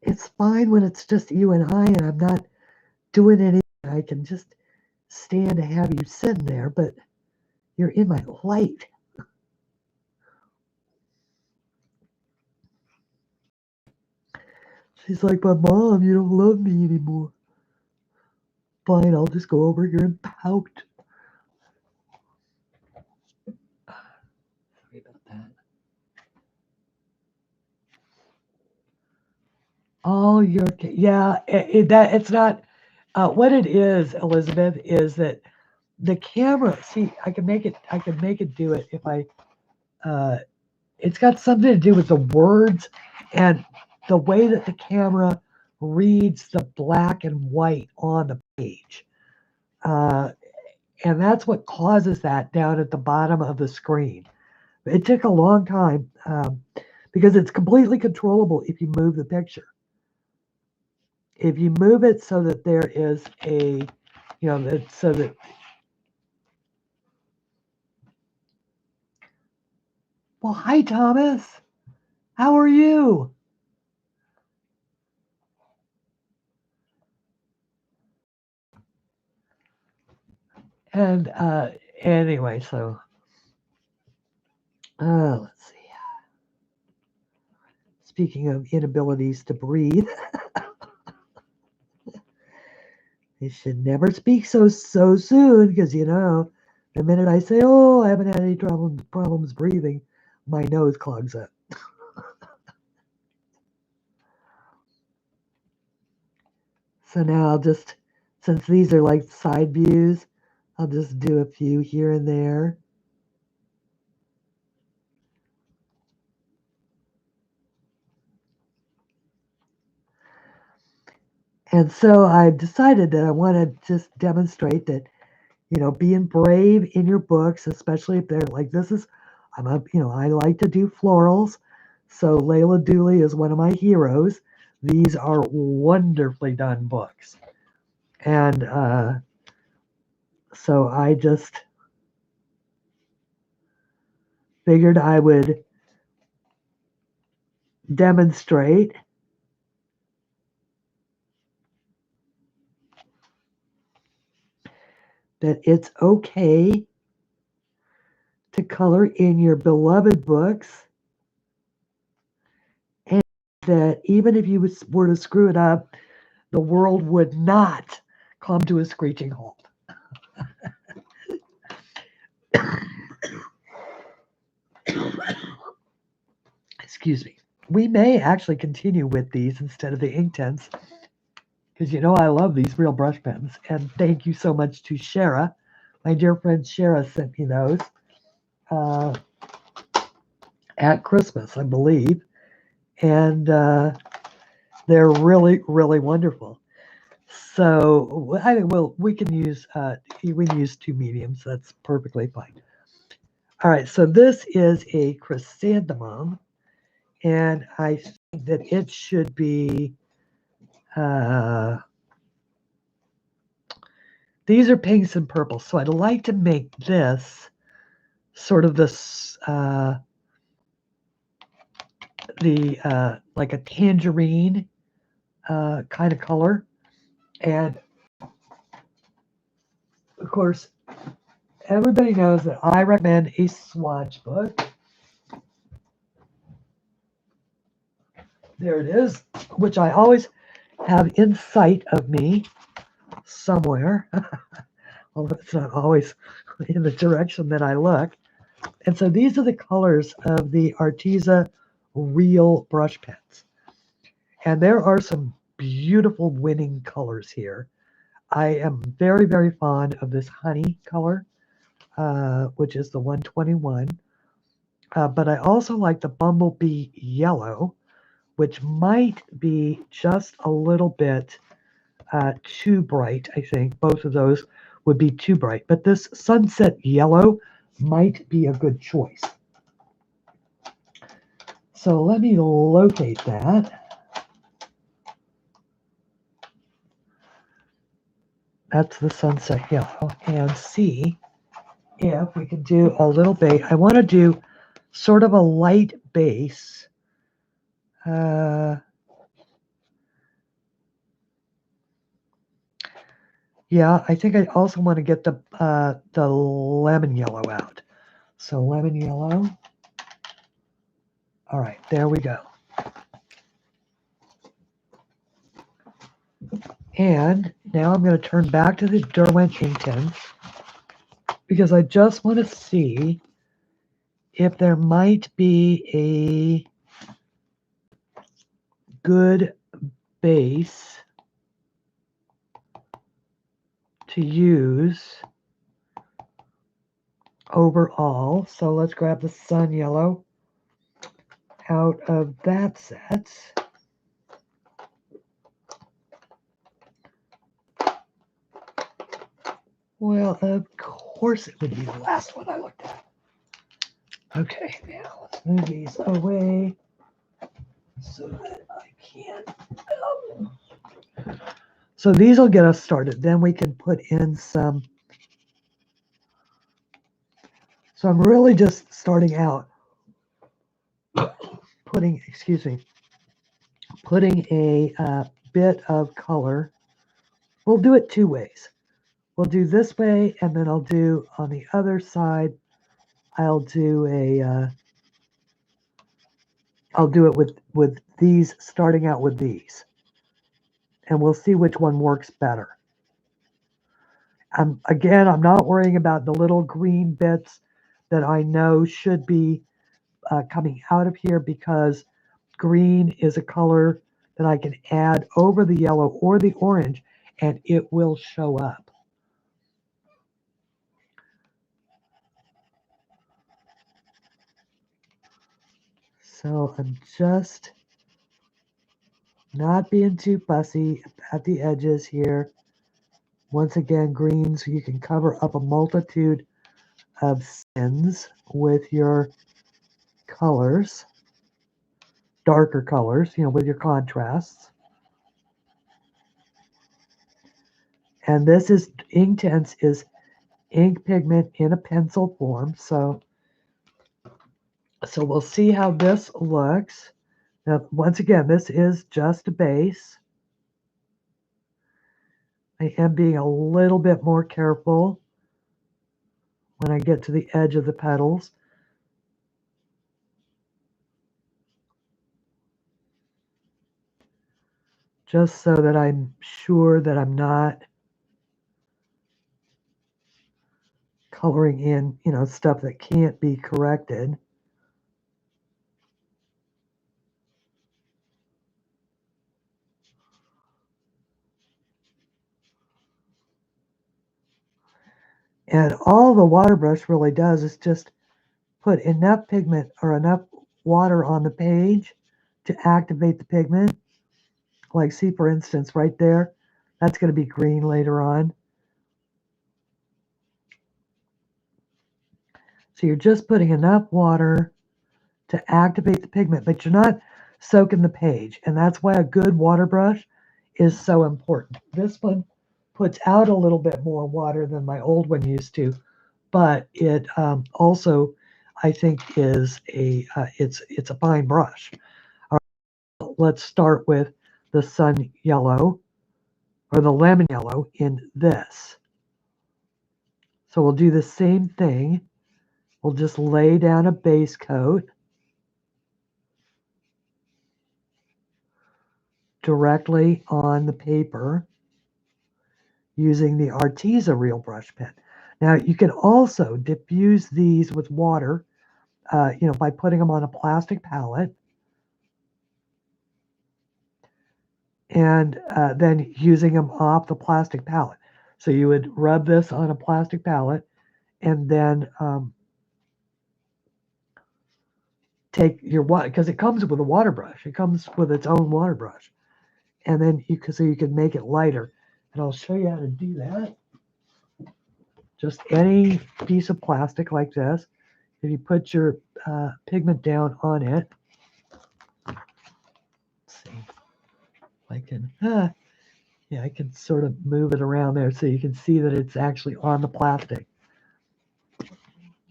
It's fine when it's just you and I'm not doing anything. I can just stand to have you sitting there, but you're in my light. She's like, but Mom, you don't love me anymore. Fine, I'll just go over here and pout. Sorry about that. Oh, it's not. What it is, Elizabeth, is that the camera. See, I can make it do it if I. It's got something to do with the words and the way that the camera reads the black and white on the page. And that's what causes that down at the bottom of the screen. It took a long time because it's completely controllable if you move the picture. If you move it so that there is so that. Well, hi, Thomas. How are you? And anyway, so let's see. Speaking of inabilities to breathe, you should never speak so soon because the minute I say, "Oh, I haven't had any problems breathing," my nose clogs up. So now I'll just, since these are like side views, I'll just do a few here and there. And so I've decided that I want to just demonstrate that, being brave in your books, especially if they're like this is, I like to do florals. So Leila Duly is one of my heroes. These are wonderfully done books. And so I just figured I would demonstrate that it's okay to color in your beloved books, and that even if you were to screw it up, the world would not come to a screeching halt. Excuse me. We may actually continue with these instead of the Inktense, because I love these real brush pens. And thank you so much to Shara. My dear friend Shara sent me those at Christmas, I believe. And they're really, really wonderful. So I think we can use two mediums. That's perfectly fine. All right, so this is a chrysanthemum, and I think that it should be. These are pinks and purples, so I'd like to make this sort of this like a tangerine kind of color, and of course, everybody knows that I recommend a swatch book. There it is, which I always have in sight of me somewhere, although it's not always in the direction that I look. And so these are the colors of the Arteza Real brush pens. And there are some beautiful winning colors here. I am very, very fond of this honey color, which is the 121. But I also like the bumblebee yellow, which might be just a little bit too bright, I think. Both of those would be too bright. But this sunset yellow might be a good choice. So let me locate that. That's the sunset yellow. And see if we can do a little base. I want to do sort of a light base. Yeah, I think I also want to get the lemon yellow out. So lemon yellow. All right, there we go. And now I'm going to turn back to the Derwent Inktense because I just want to see if there might be a good base to use overall. So let's grab the sun yellow out of that set. Well, of course it would be the last one I looked at. Okay, now let's move these away so that I can. So these will get us started. Then we can put in some. So I'm really just starting out putting a bit of color. We'll do it two ways. We'll do this way, and then I'll do on the other side. I'll do it with these, starting out with these, and we'll see which one works better. Again, I'm not worrying about the little green bits that I know should be coming out of here, because green is a color that I can add over the yellow or the orange, and it will show up. So I'm just not being too fussy at the edges here. Once again, greens, you can cover up a multitude of sins with your colors, darker colors, with your contrasts. And this is Inktense is ink pigment in a pencil form. So we'll see how this looks. Now, once again, this is just a base. I am being a little bit more careful when I get to the edge of the petals. Just so that I'm sure that I'm not coloring in, stuff that can't be corrected. And all the water brush really does is just put enough pigment or enough water on the page to activate the pigment. Like, see, for instance, right there, that's going to be green later on. So you're just putting enough water to activate the pigment, but you're not soaking the page. And that's why a good water brush is so important. This one puts out a little bit more water than my old one used to, but it also, I think, is it's a fine brush. All right, let's start with the sun yellow or the lemon yellow in this. So we'll do the same thing. We'll just lay down a base coat directly on the paper using the Arteza Real Brush Pen. Now, you can also diffuse these with water, by putting them on a plastic palette and then using them off the plastic palette. So you would rub this on a plastic palette and then take your water, because it comes with a water brush. It comes with its own water brush. And then you can make it lighter. And I'll show you how to do that. Just any piece of plastic like this. If you put your pigment down on it, let's see, I can, I can sort of move it around there so you can see that it's actually on the plastic.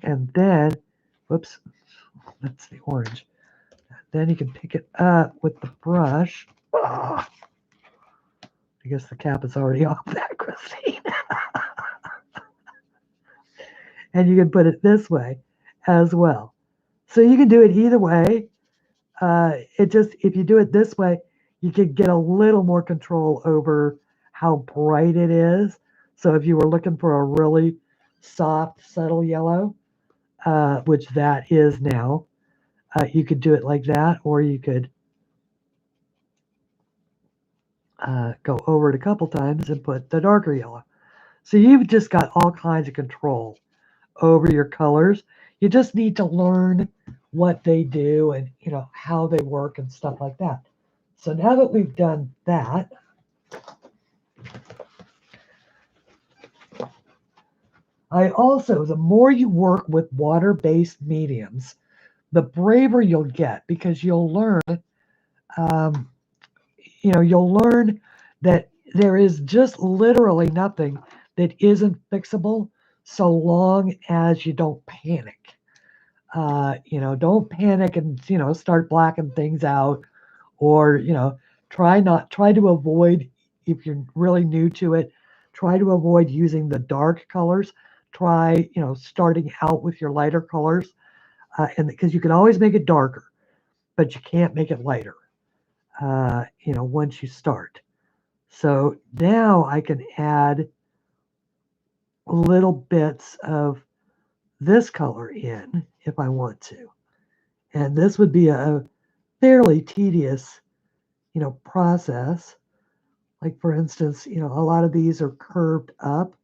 And then, whoops, that's the orange. Then you can pick it up with the brush. Oh, I guess the cap is already off that, Christine. And you can put it this way as well. So you can do it either way. If you do it this way, you can get a little more control over how bright it is. So if you were looking for a really soft, subtle yellow, which that is now, you could do it like that, or you could go over it a couple times and put the darker yellow. So you've just got all kinds of control over your colors. You just need to learn what they do and how they work and stuff like that. So now that we've done that, the more you work with water-based mediums, the braver you'll get, because you'll learn, you'll learn that there is just literally nothing that isn't fixable, so long as you don't panic. Don't panic and start blacking things out, or try to avoid, if you're really new to it, try to avoid using the dark colors. Try starting out with your lighter colors, and because you can always make it darker, but you can't make it lighter. Once you start. So now I can add little bits of this color in if I want to. And this would be a fairly tedious, process. Like, for instance, a lot of these are curved up.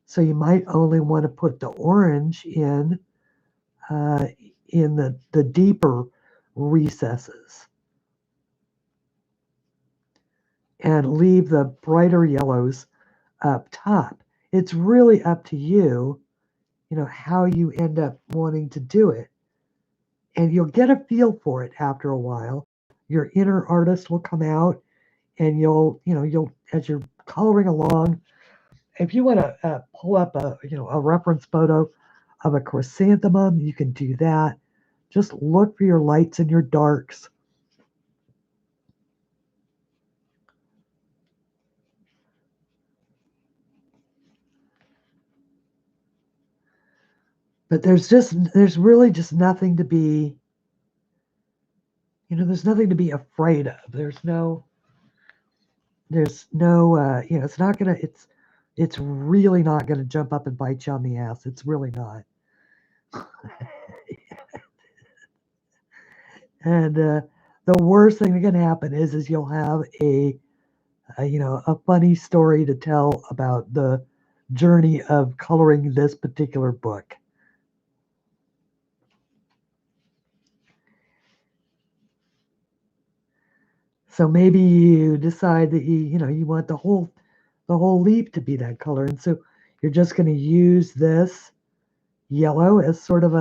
So you might only want to put the orange in the deeper recesses and leave the brighter yellows up top. It's really up to you, how you end up wanting to do it. And you'll get a feel for it after a while. Your inner artist will come out, and you'll as you're coloring along, if you want to pull up a reference photo of a chrysanthemum, you can do that. Just look for your lights and your darks. But there's really just nothing to be, there's nothing to be afraid of. There's no, it's not gonna, it's really not gonna jump up and bite you on the ass. It's really not. And the worst thing that can happen is you'll have a funny story to tell about the journey of coloring this particular book. So maybe you decide that you want the whole leaf to be that color, and so you're just going to use this yellow as sort of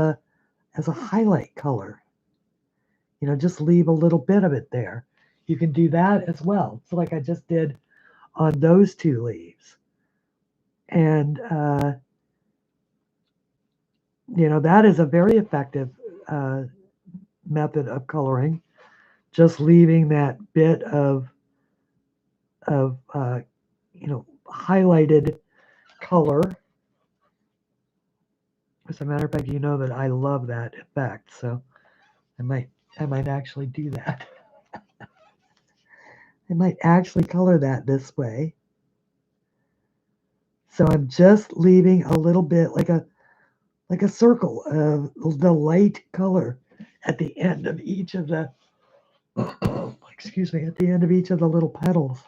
as a highlight color. Just leave a little bit of it there. You can do that as well. So like I just did on those two leaves. And that is a very effective method of coloring. Just leaving that bit of highlighted color. As a matter of fact, that I love that effect, so I might actually do that. I might actually color that this way. So I'm just leaving a little bit like a circle of the light color at the end of each of the excuse me, at the end of each of the little petals.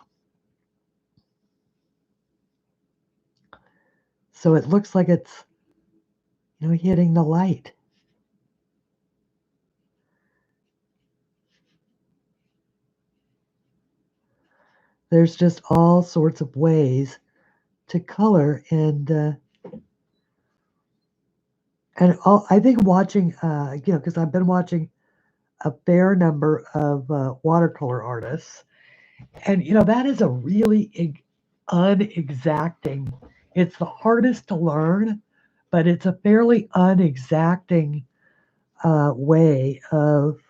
So it looks like it's hitting the light. There's just all sorts of ways to color, and I think watching because I've been watching a fair number of watercolor artists, and that is a really unexacting. It's the hardest to learn, but it's a fairly unexacting way of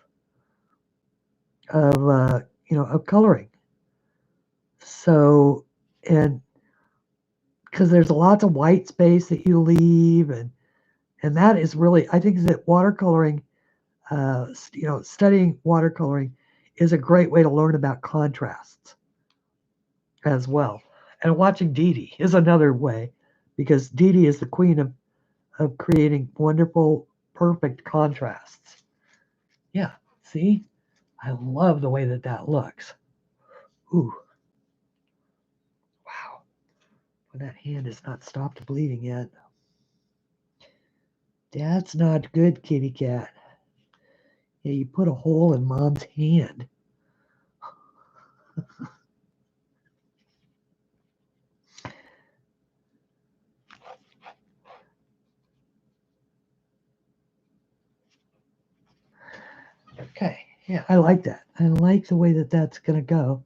coloring. So, and because there's lots of white space that you leave, and that is really, I think that watercoloring, studying watercoloring is a great way to learn about contrasts as well. And watching Dee Dee is another way, because Dee Dee is the queen of creating wonderful, perfect contrasts. Yeah, see? I love the way that looks. Ooh. Wow. Well, that hand has not stopped bleeding yet. That's not good, kitty cat. Yeah, you put a hole in Mom's hand. Okay, yeah, I like that. I like the way that's going to go.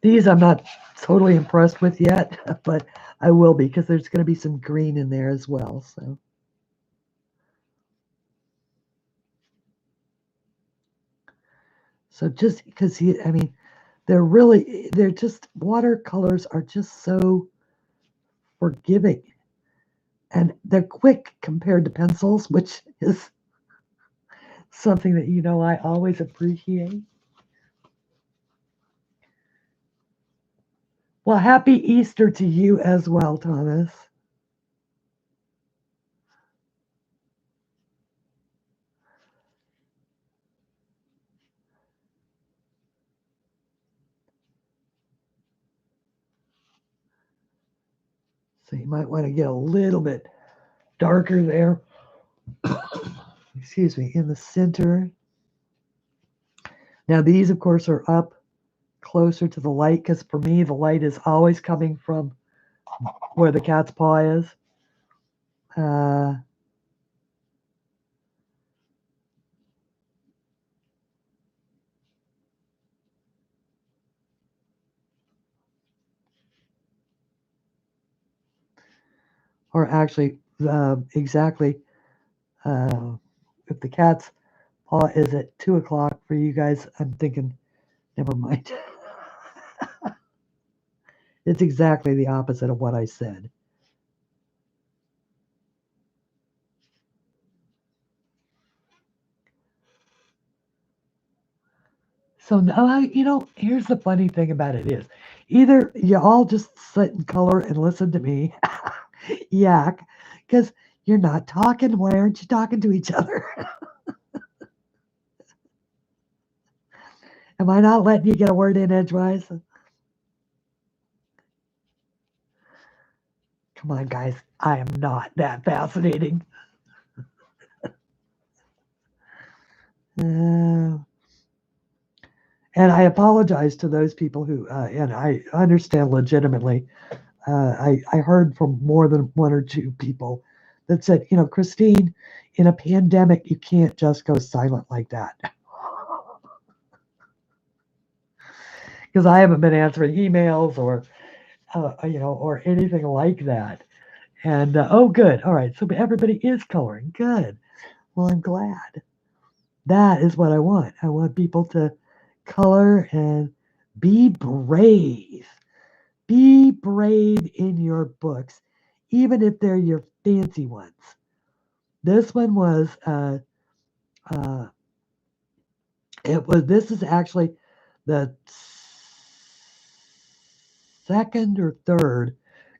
These I'm not totally impressed with yet, but I will be, because there's going to be some green in there as well. So just because they're just, watercolors are just so forgiving, and they're quick compared to pencils, which is something that I always appreciate. Well, happy Easter to you as well, Thomas. So you might want to get a little bit darker there. excuse me, in the center. Now these, of course, are up closer to the light because for me, the light is always coming from where the cat's paw is. Or actually, exactly, if the cat's paw is at 2 o'clock for you guys, I'm thinking, never mind. It's exactly the opposite of what I said. So now, here's the funny thing about it is, either you all just sit and color and listen to me yak, because you're not talking. Why aren't you talking to each other? Am I not letting you get a word in edgewise? Come on, guys. I am not that fascinating. And I apologize to those people who, and I understand legitimately, I heard from more than one or two people that said, Christine, in a pandemic, you can't just go silent like that. Because I haven't been answering emails or, or anything like that. And, oh, good. All right. So everybody is coloring. Good. Well, I'm glad. That is what I want. I want people to color and be brave. Be brave in your books, even if they're your fancy ones. This one was, this is actually the second or third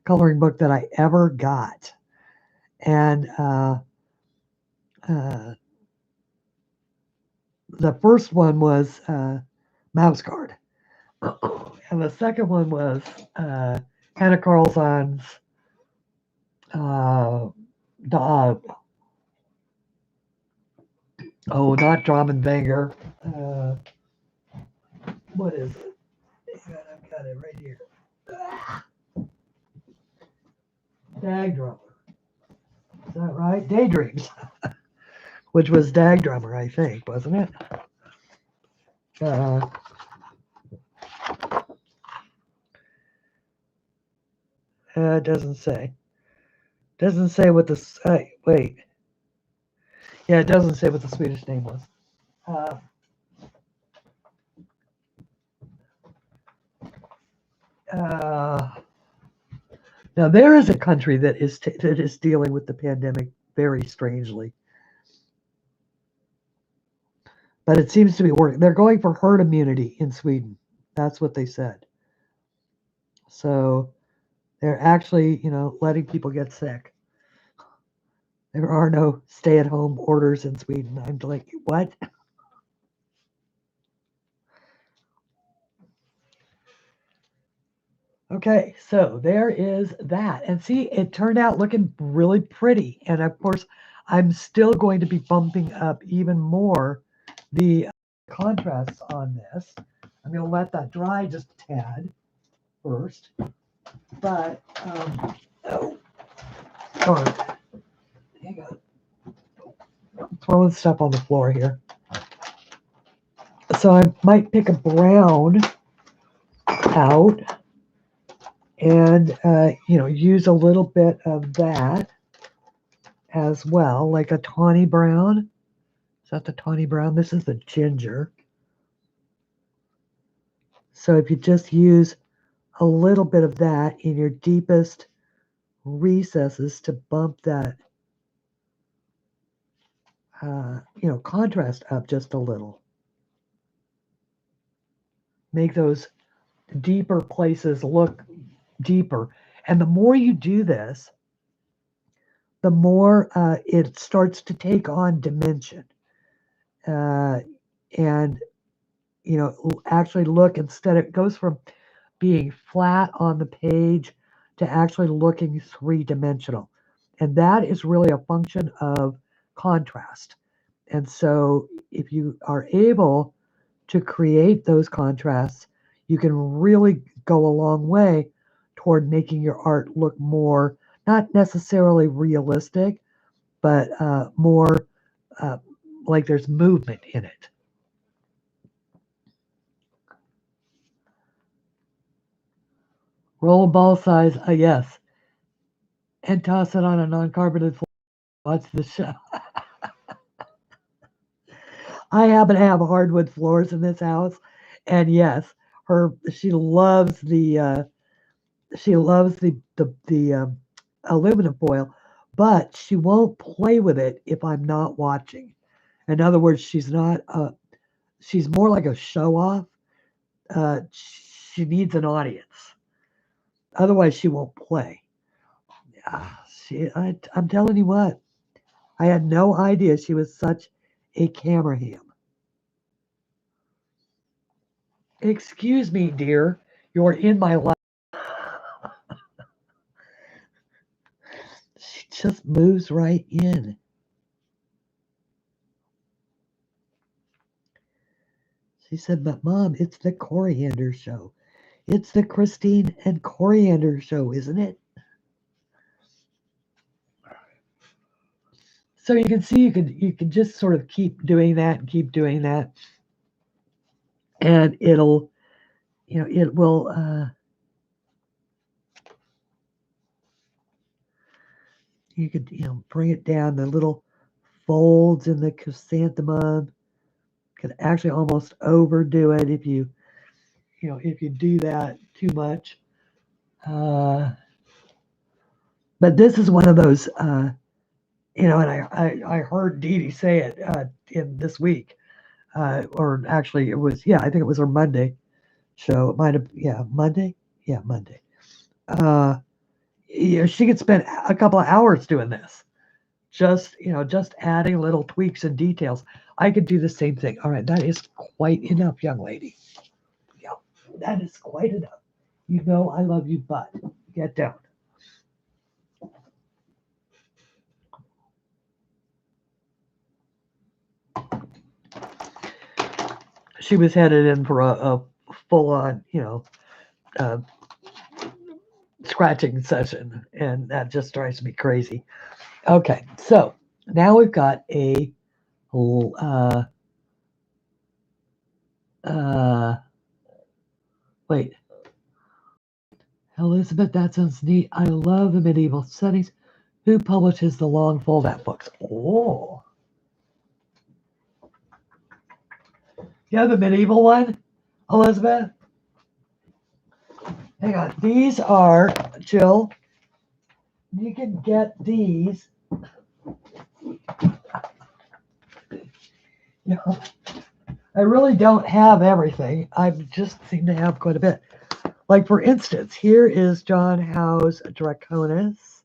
coloring book that I ever got. And the first one was Mouse Guard. And the second one was Hannah Carlson's not Dramenwanger. What is it? I've got it right here. Dag Drummer. Is that right? Daydreams. Which was Dag Drummer, I think, wasn't it? It doesn't say. Doesn't say what the wait. Yeah, it doesn't say what the Swedish name was. Now there is a country that is dealing with the pandemic very strangely, but it seems to be working. They're going for herd immunity in Sweden. That's what they said. So they're actually, letting people get sick. There are no stay-at-home orders in Sweden. I'm like, what? Okay, so there is that. And see, it turned out looking really pretty. And of course, I'm still going to be bumping up even more the contrasts on this. I'm going to let that dry just a tad first. But, oh, hang on. I'm throwing stuff on the floor here. So I might pick a brown out and, use a little bit of that as well, like a tawny brown. Is that the tawny brown? This is the ginger. So if you just use a little bit of that in your deepest recesses to bump that, contrast up just a little. Make those deeper places look deeper. And the more you do this, the more it starts to take on dimension. And, actually look, instead it goes from being flat on the page to actually looking three-dimensional. And that is really a function of contrast. And so if you are able to create those contrasts, you can really go a long way toward making your art look more, not necessarily realistic, but more uh, like there's movement in it. Roll ball size, yes, and toss it on a non-carpeted floor. Watch the show. I happen to have hardwood floors in this house, and yes, she loves the aluminum foil, but she won't play with it if I'm not watching. In other words, she's more like a show off. She needs an audience. Otherwise, she won't play. I'm telling you what, I had no idea she was such a camera ham. Excuse me, dear, you're in my life. She just moves right in. She said, but Mom, it's the Coriander Show. It's the Christine and Coriander Show, isn't it? So you can see you can just sort of keep doing that and keep doing that. And it will you could bring it down. The little folds in the chrysanthemum could actually almost overdo it if you do that too much. But this is one of those, and I heard Dee Dee say it in this week, or actually it was, I think it was her Monday show. It might have, Monday, Monday. She could spend a couple of hours doing this, just adding little tweaks and details. I could do the same thing. All right, that is quite enough, young lady. Yeah, that is quite enough. You know I love you, but get down. She was headed in for a full-on, uh, scratching session, and that just drives me crazy. Okay, so now we've got a wait, Elizabeth, that sounds neat. I love the medieval settings. Who publishes the long fold-out books? Oh, you have the medieval one, Elizabeth? Hang on, these are, Jill, you can get these. I really don't have everything. I just seem to have quite a bit. Like, for instance, here is John Howe's Draconis.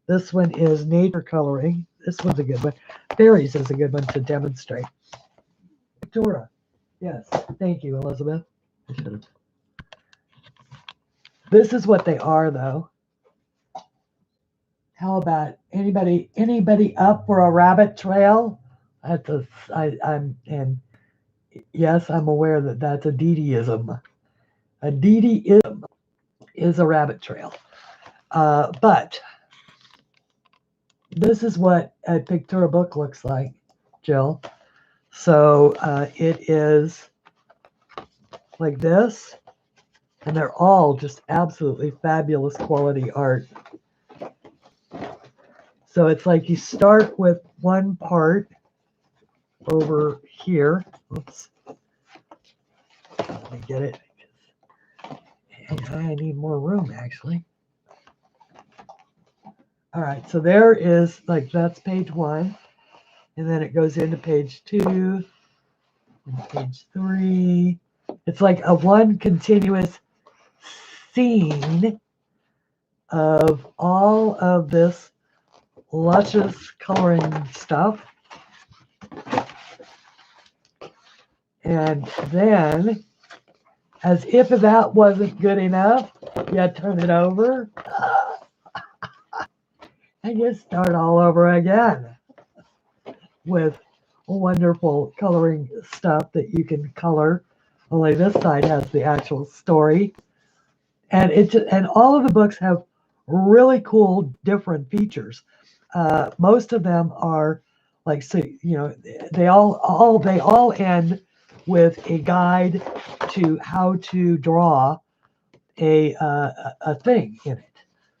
This one is Nature Coloring. This one's a good one. Fairies is a good one to demonstrate. Dora. Yes. Thank you, Elizabeth. This is what they are, though. How about anybody up for a rabbit trail? And yes, I'm aware that that's a Dee-Deeism. A Dee-Deeism is a rabbit trail. But this is what a pictura book looks like, Jill. So it is like this, and they're all just absolutely fabulous quality art. So it's like you start with one part over here. Oops. Let me get it. I need more room, actually. All right, so there is, like, that's page 1. And then it goes into page 2 and page 3. It's like a one continuous scene of all of this luscious coloring stuff. And then, as if that wasn't good enough, you turn it over and you start all over again with wonderful coloring stuff that you can color. Only this side has the actual story, and and all of the books have really cool different features. Most of them are like, so you know, they all end with a guide to how to draw a thing in it.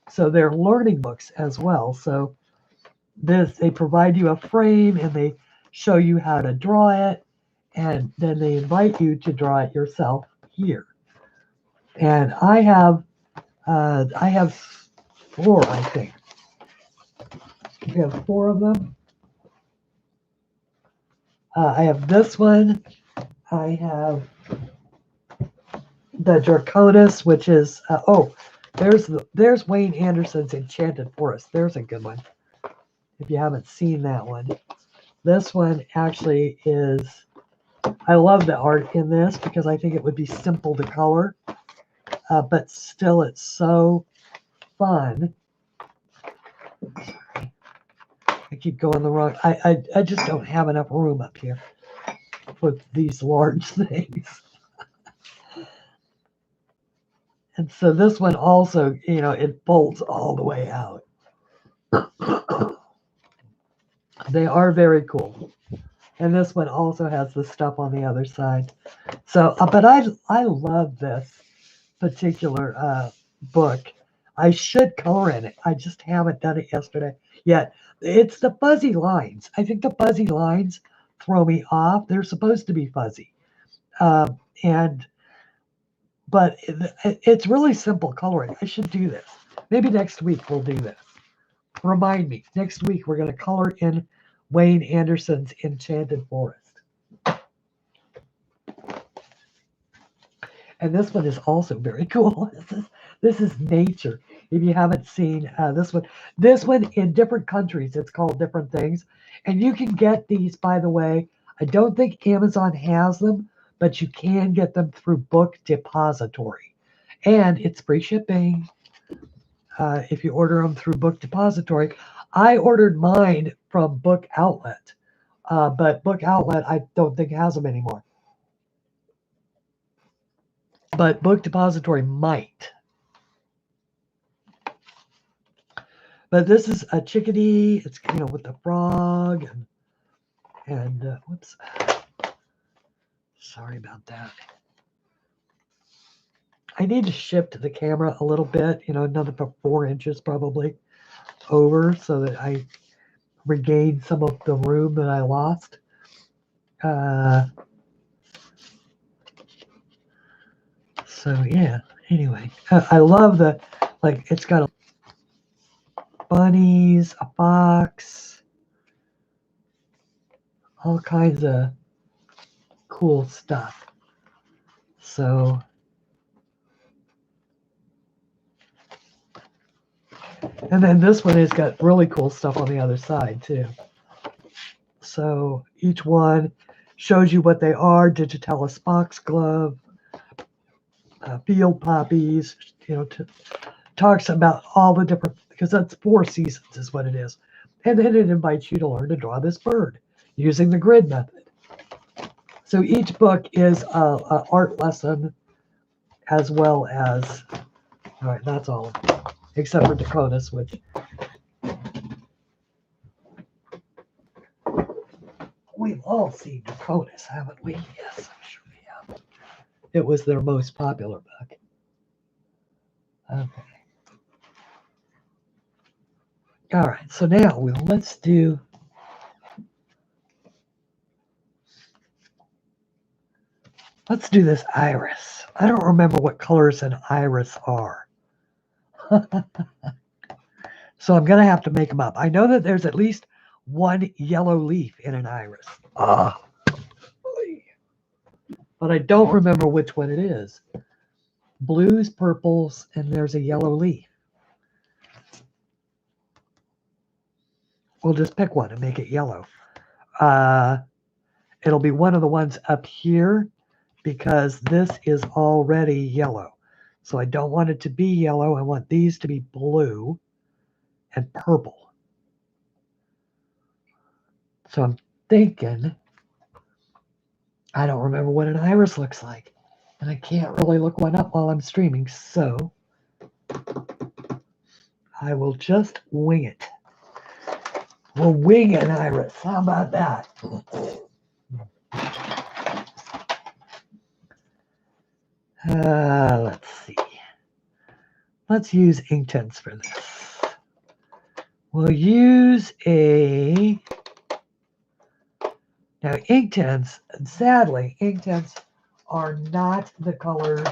So they're learning books as well. So they provide you a frame and they show you how to draw it, and then they invite you to draw it yourself here. And I have four, I think. We have four of them. I have this one. I have the Draconis, which is there's Wayne Anderson's Enchanted Forest. There's a good one. If you haven't seen that one, this one actually is. I love the art in this because I think it would be simple to color, but still it's so fun. I keep going the wrong. I just don't have enough room up here for these large things. And so this one also, you know, it folds all the way out. They are very cool. And this one also has the stuff on the other side. So, but I love this particular book. I should color in it. I just haven't done it yesterday yet. It's the fuzzy lines. I think the fuzzy lines throw me off. They're supposed to be fuzzy. But it's really simple coloring. I should do this. Maybe next week we'll do this. Remind me. Next week we're going to color in Wayne Anderson's Enchanted Forest. And this one is also very cool. This is nature. If you haven't seen this one in different countries, it's called different things. And you can get these, by the way. I don't think Amazon has them, but you can get them through Book Depository. And it's free shipping if you order them through Book Depository. I ordered mine from Book Outlet, but Book Outlet I don't think has them anymore. But Book Depository might. But this is a chickadee. It's, you know, with the frog and whoops. Sorry about that. I need to shift the camera a little bit, you know, another 4 inches probably over so that I regain some of the room that I lost. So yeah, anyway, I love it's got bunnies, a fox, all kinds of cool stuff. So, and then this one has got really cool stuff on the other side too. So each one shows you what they are: Digitalis foxglove, field poppies, you know, talks about all the different, because that's 4 seasons is what it is. And then it invites you to learn to draw this bird using the grid method. So each book is a art lesson as well as, all right, that's all, except for Dakotas, which we've all seen Dakotas, haven't we? Yes, I'm sure we have. It was their most popular book. Okay. All right, so now let's do this iris. I don't remember what colors an iris are. So I'm going to have to make them up. I know that there's at least one yellow leaf in an iris. But I don't remember which one it is. Blues, purples, and there's a yellow leaf. We'll just pick one and make it yellow. It'll be one of the ones up here because this is already yellow. So I don't want it to be yellow. I want these to be blue and purple. So I'm thinking, I don't remember what an iris looks like. And I can't really look one up while I'm streaming, so I will just wing it. We'll wing an iris. How about that? Let's see. Let's use Inktense for this. We'll use a... Now, Inktense, sadly, Inktense are not the colors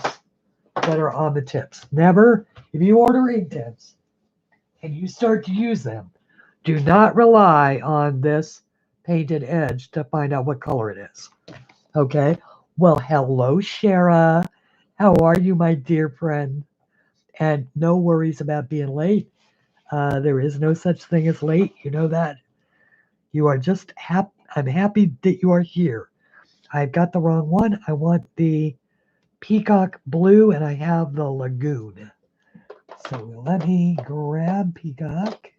that are on the tips. Never, if you order Inktense and you start to use them, do not rely on this painted edge to find out what color it is. Okay? Well, hello, Shara. How are you, my dear friend? And no worries about being late. There is no such thing as late. You know that. You are just happy. I'm happy that you are here. I've got the wrong one. I want the peacock blue, and I have the lagoon. So let me grab peacock.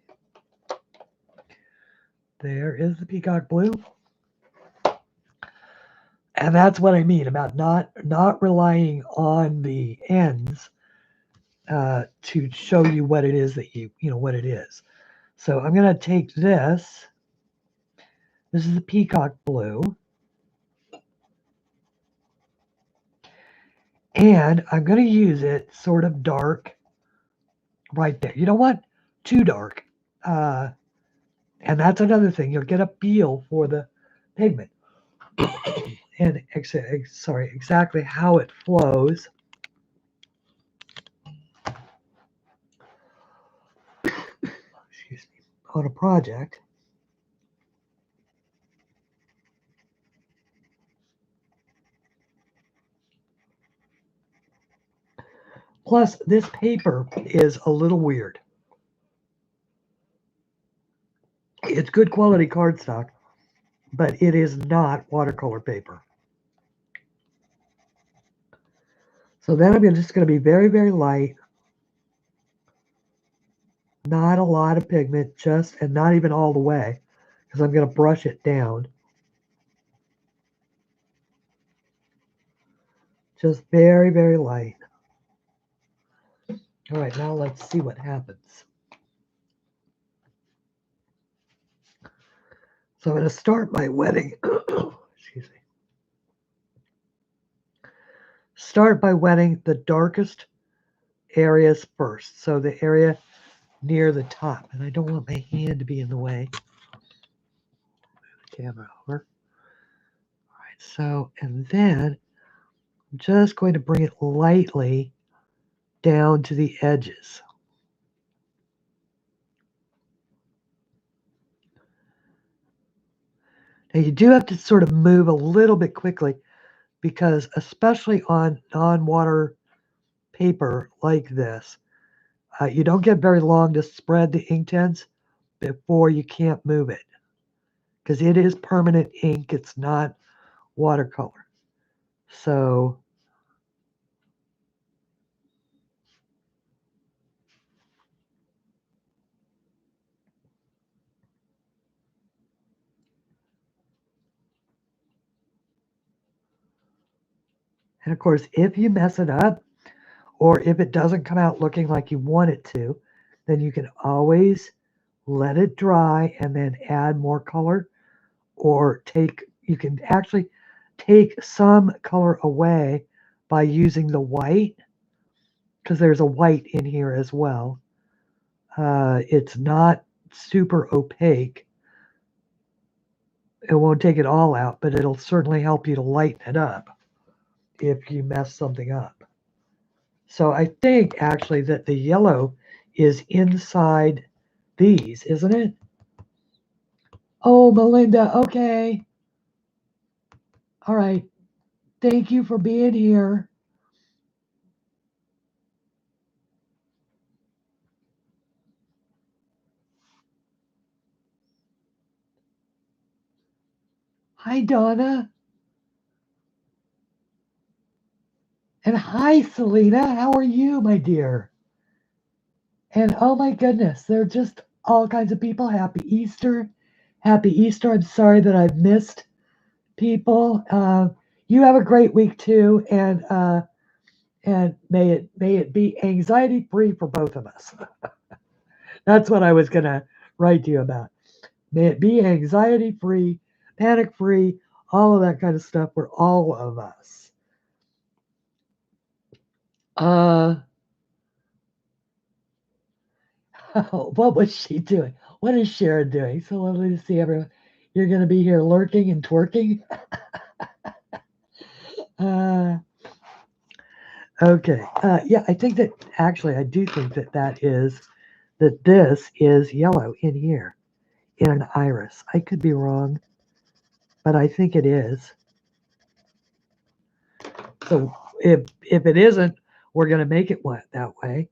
There is the peacock blue. And that's what I mean about not relying on the ends to show you what it is that what it is. So I'm going to take this. This is the peacock blue. And I'm going to use it sort of dark right there. You don't want too dark. And that's another thing. You'll get a feel for the pigment. And exactly how it flows. Excuse me. On a project. Plus, this paper is a little weird. It's good quality cardstock, but it is not watercolor paper. So then I'm just going to be very, very light. Not a lot of pigment, and not even all the way, because I'm going to brush it down. Just very, very light. All right, now let's see what happens. So I'm going to start by wetting. Excuse me. Start by wetting the darkest areas first. So the area near the top. And I don't want my hand to be in the way. Move the camera over. All right, so, and then I'm just going to bring it lightly down to the edges. Now you do have to sort of move a little bit quickly because especially on non-water paper like this, you don't get very long to spread the Inktense before you can't move it because it is permanent ink. It's not watercolor. So and of course, if you mess it up or if it doesn't come out looking like you want it to, then you can always let it dry and then add more color, or you can actually take some color away by using the white, because there's a white in here as well. It's not super opaque. It won't take it all out, but it'll certainly help you to lighten it up if you mess something up. So I think actually that the yellow is inside these, isn't it? Oh, Melinda, okay. All right. Thank you for being here. Hi, Donna. And hi, Selena. How are you, my dear? And oh my goodness, they're just all kinds of people. Happy Easter. Happy Easter. I'm sorry that I've missed people. You have a great week too, and may it be anxiety free for both of us. That's what I was gonna write to you about. May it be anxiety free, panic free, all of that kind of stuff for all of us. What was she doing? What is Sharon doing? So lovely to see everyone. You're going to be here lurking and twerking. Okay. Yeah, I think that actually, I do think that this is yellow in here in an iris. I could be wrong, but I think it is. So if it isn't, we're going to make it that way.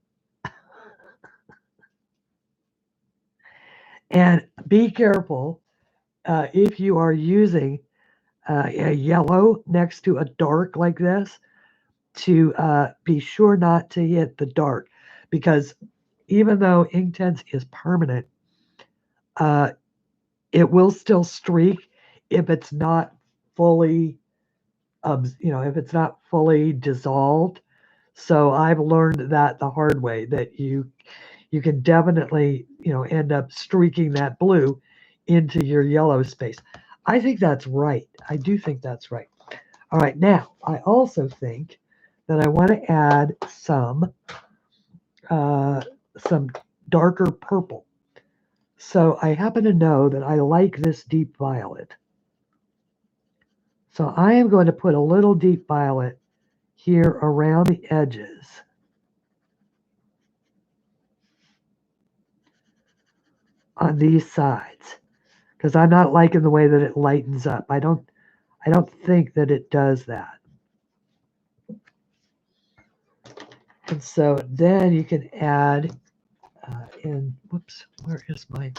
And be careful if you are using a yellow next to a dark like this, to be sure not to hit the dark, because even though Inktense is permanent, it will still streak if it's not fully, if it's not fully dissolved. So I've learned that the hard way, that you can definitely, end up streaking that blue into your yellow space. I think that's right. I do think that's right. All right, now I also think that I want to add some darker purple. So I happen to know that I like this deep violet. So I am going to put a little deep violet here around the edges. On these sides, because I'm not liking the way that it lightens up. I don't think that it does that. And so then you can add in, whoops, where's my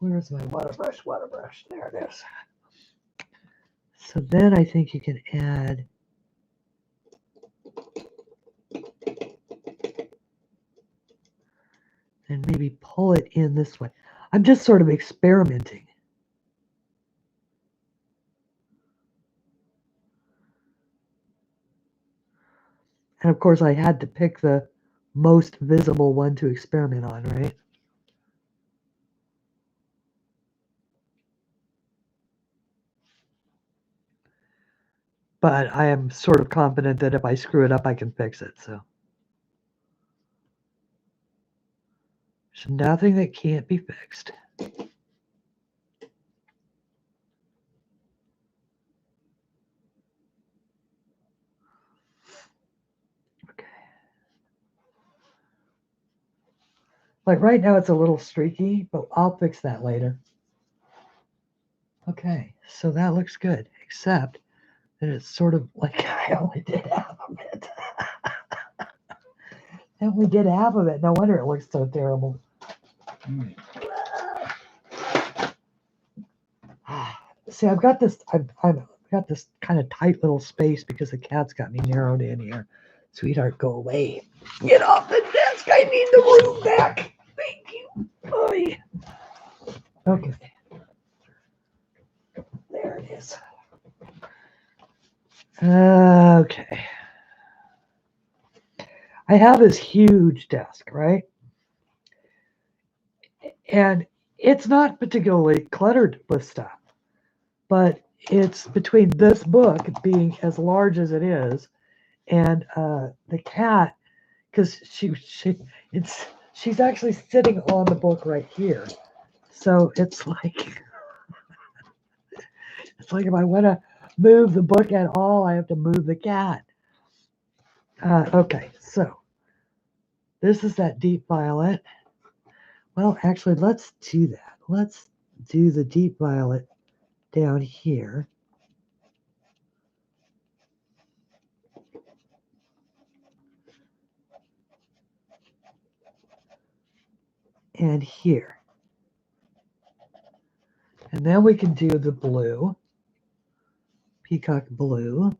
water brush? There it is. So then I think you can add and maybe pull it in this way. I'm just sort of experimenting. And of course I had to pick the most visible one to experiment on, right? But I am sort of confident that if I screw it up, I can fix it. So there's nothing that can't be fixed. Okay. Like right now, it's a little streaky, but I'll fix that later. Okay, so that looks good, except that it's sort of like I only did half of it. I only did half of it. No wonder it looks so terrible. See, I've got this kind of tight little space because the cat's got me narrowed in here. Sweetheart, go away. Get off the desk. I need the room back. Thank you. Oy. Okay. There it is. Okay. I have this huge desk, right? And it's not particularly cluttered with stuff, but it's between this book being as large as it is and the cat, because she's actually sitting on the book right here. So it's like if I want to move the book at all, I have to move the cat. Okay, so this is that deep violet. Well, actually, let's do that. Let's do the deep violet down here. And here. And then we can do the blue, peacock blue.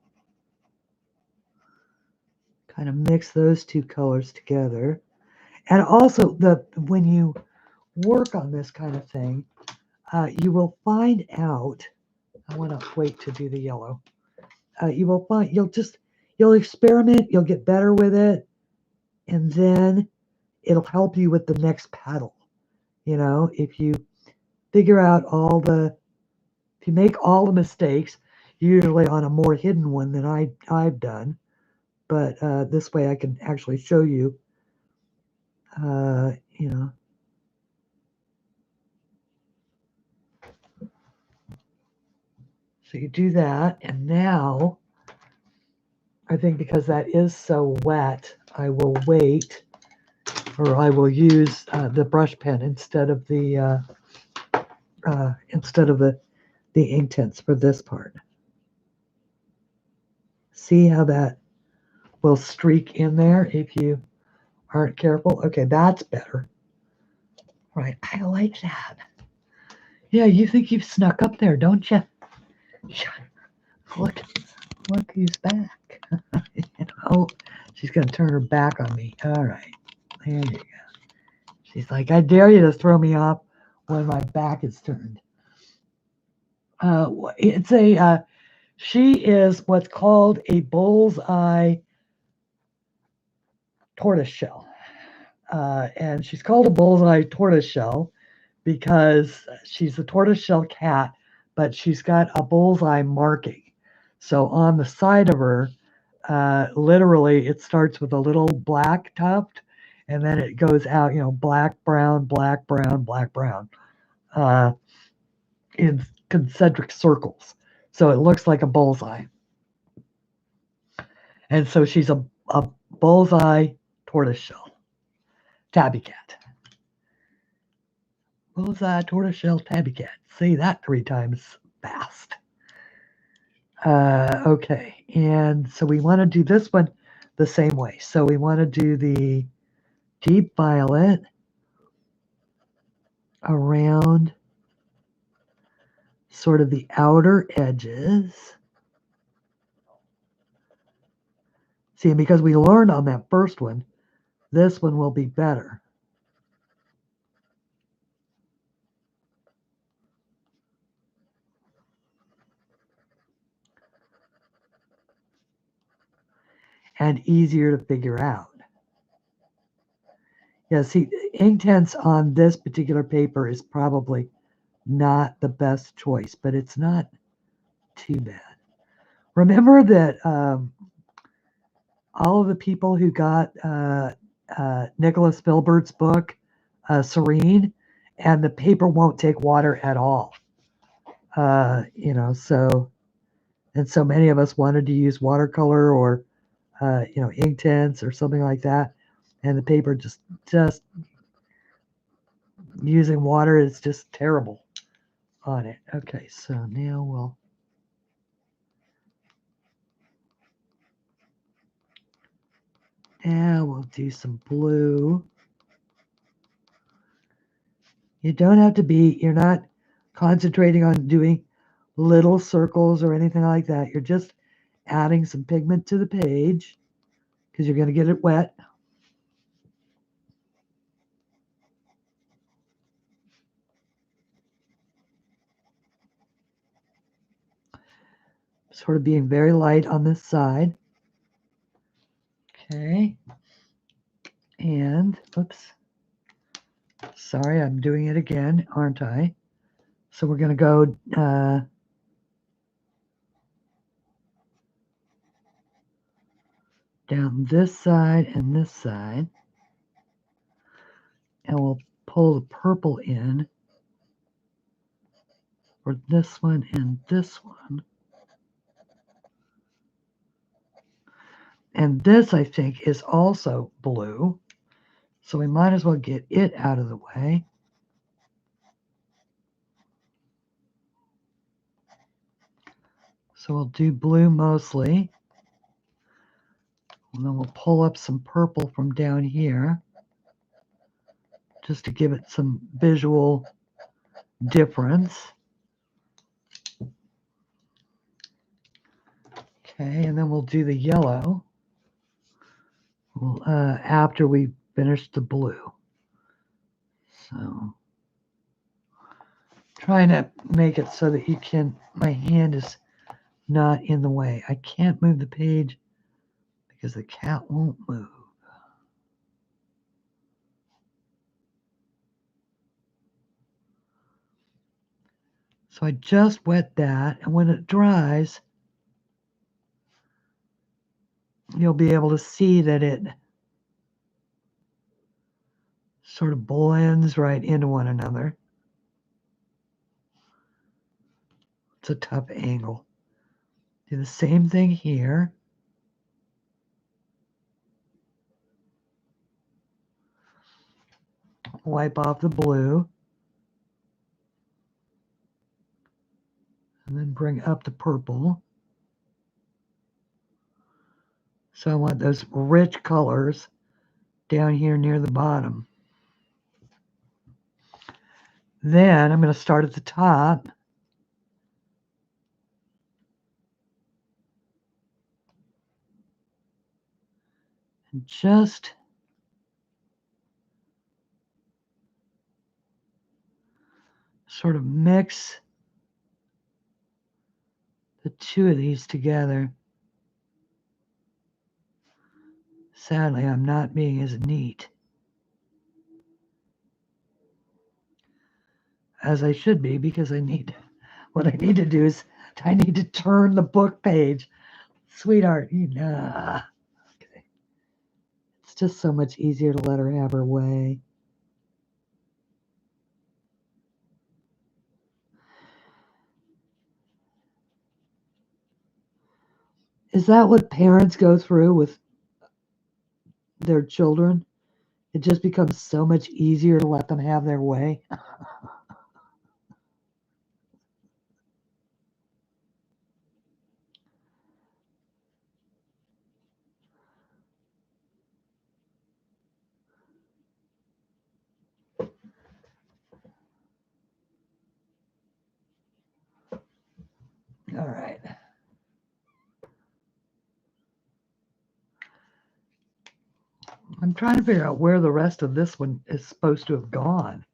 Kind of mix those two colors together. And also, when you work on this kind of thing, you will find out, I want to wait to do the yellow. You will find, you'll experiment, you'll get better with it, and then it'll help you with the next petal. You know, if you figure out if you make all the mistakes, usually on a more hidden one than I've done, but this way I can actually show you, you know. So you do that, and now I think because that is so wet, I will wait, or I will use the brush pen instead of the Inktense for this part. See how that will streak in there if you aren't careful? Okay, that's better. Right, I like that. Yeah, you think you've snuck up there, don't you? Look who's back. Oh, she's going to turn her back on me. All right, there you go. She's like, I dare you to throw me off when my back is turned. She is what's called a bullseye tortoiseshell. And she's called a bullseye tortoiseshell because she's a tortoiseshell cat, but she's got a bullseye marking. So on the side of her, literally, it starts with a little black tuft, and then it goes out, black, brown, black, brown, black, brown, in concentric circles. So it looks like a bullseye. And so she's a bullseye tortoiseshell tabby cat. Bullseye tortoiseshell tabby cat. Say that 3 times fast. Okay, and so we want to do this one the same way. So we want to do the deep violet around sort of the outer edges. See, and because we learned on that first one, this one will be better. And easier to figure out. Yeah, see, Inktense on this particular paper is probably not the best choice, but it's not too bad. Remember that all of the people who got Nicholas Filbert's book, Serene, and the paper won't take water at all. So many of us wanted to use watercolor or Inktense or something like that, and the paper just using water is just terrible on it. Okay, so now we'll do some blue. You're not concentrating on doing little circles or anything like that. You're just adding some pigment to the page because you're going to get it wet. Sort of being very light on this side. Okay. And, oops. Sorry, I'm doing it again, aren't I? So we're going to go down this side and this side. And we'll pull the purple in for this one and this one. And this, I think, is also blue. So we might as well get it out of the way. So we'll do blue mostly. And then we'll pull up some purple from down here just to give it some visual difference. Okay, and then we'll do the yellow after we finish the blue. So Trying to make it so that you can, my hand is not in the way. I can't move the page because the cat won't move. So I just wet that, and when it dries, you'll be able to see that it sort of blends right into one another. It's a tough angle. Do the same thing here. Wipe off the blue. And then bring up the purple. So I want those rich colors down here near the bottom. Then I'm going to start at the top. And just sort of mix the two of these together. Sadly, I'm not being as neat as I should be, because what I need to do is I need to turn the book page. Sweetheart, okay. It's just so much easier to let her have her way. Is that what parents go through with their children? It just becomes so much easier to let them have their way. All right. I'm trying to figure out where the rest of this one is supposed to have gone,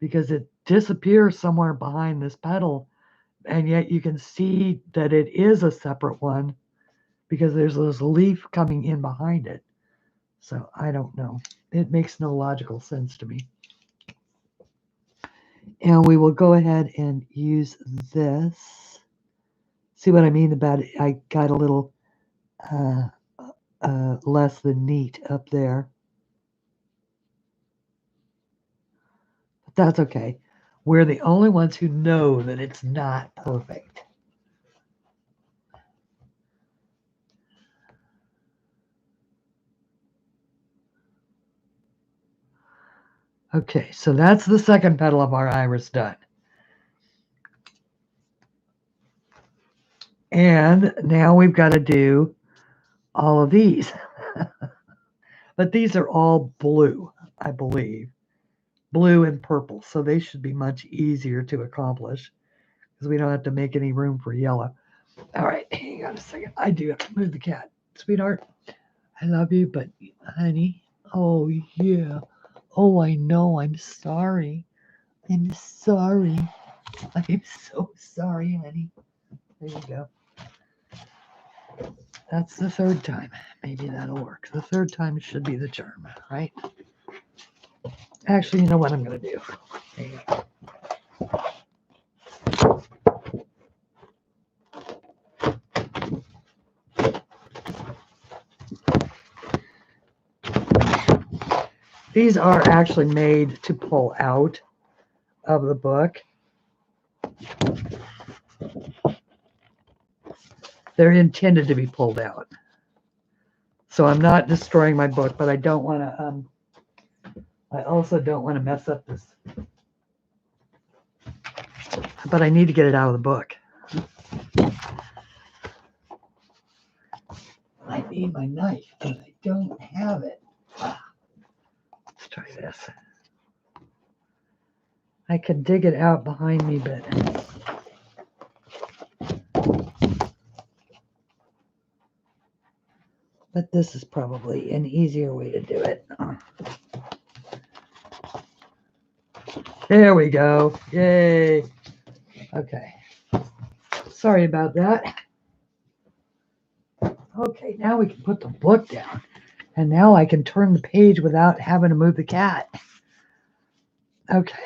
because it disappears somewhere behind this petal, and yet you can see that it is a separate one because there's this leaf coming in behind it. So I don't know. It makes no logical sense to me. And we will go ahead and use this. See what I mean about it? I got a little less than neat up there. But that's okay. We're the only ones who know that it's not perfect. Okay, so that's the second petal of our iris done. And now we've got to do all of these. But these are all blue, I believe. Blue and purple, so they should be much easier to accomplish because we don't have to make any room for yellow. All right, hang on a second. I do have to move the cat. Sweetheart, I love you, but honey, oh yeah. Oh, I know, I'm sorry. I'm sorry. I'm so sorry, honey. There you go. That's the third time. Maybe that'll work. The third time should be the charm, right? Actually, you know what I'm going to do? Hang on. These are actually made to pull out of the book. They're intended to be pulled out. So I'm not destroying my book, but I don't want to, I also don't want to mess up this. But I need to get it out of the book. I need my knife, but I don't have it. Let's try this. I could dig it out behind me, but this is probably an easier way to do it. There we go. Yay. Okay. Sorry about that. Okay, now we can put the book down. And now I can turn the page without having to move the cat. Okay.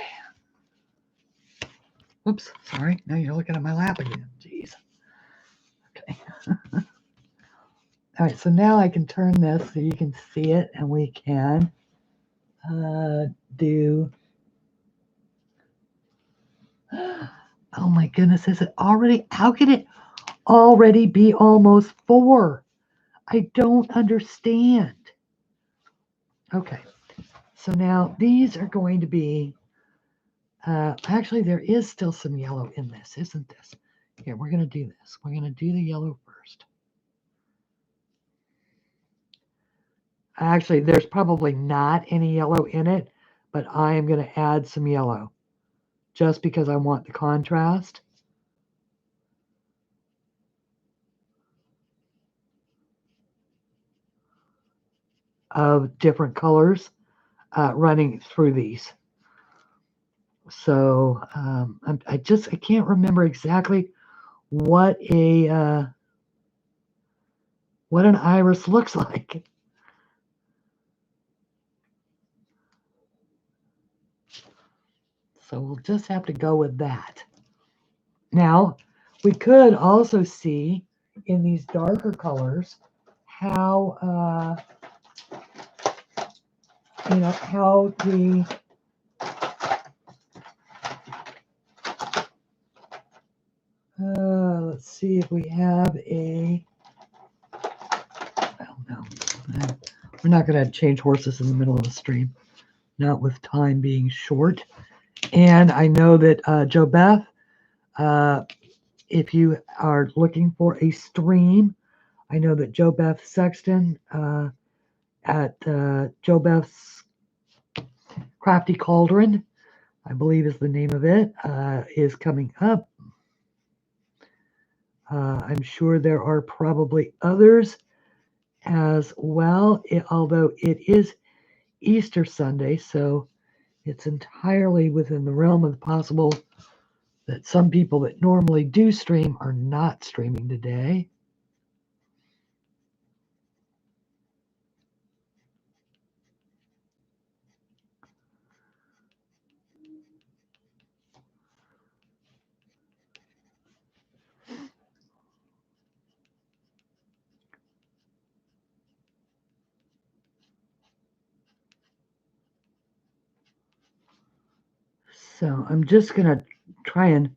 Oops, sorry. Now you're looking at my lap again. Jeez. Okay. All right, so now I can turn this so you can see it, and we can do... Oh my goodness, is it already... How can it already be almost 4? I don't understand. Okay, so now these are going to be... actually, there is still some yellow in this, isn't this? Here, we're going to do this. We're going to do the yellow first. Actually, there's probably not any yellow in it, but I am going to add some yellow just because I want the contrast. Of different colors running through these. So I can't remember exactly what an iris looks like. So we'll just have to go with that. Now, we could also see in these darker colors how how the let's see if we have a... Oh no, we're not going to change horses in the middle of the stream, not with time being short. And I know that Jo Beth, if you are looking for a stream, I know that Jo Beth Sexton at Jo Beth's Crafty Cauldron, I believe is the name of it, is coming up. I'm sure there are probably others as well, although it is Easter Sunday, so it's entirely within the realm of the possible that some people that normally do stream are not streaming today. So I'm just going to try and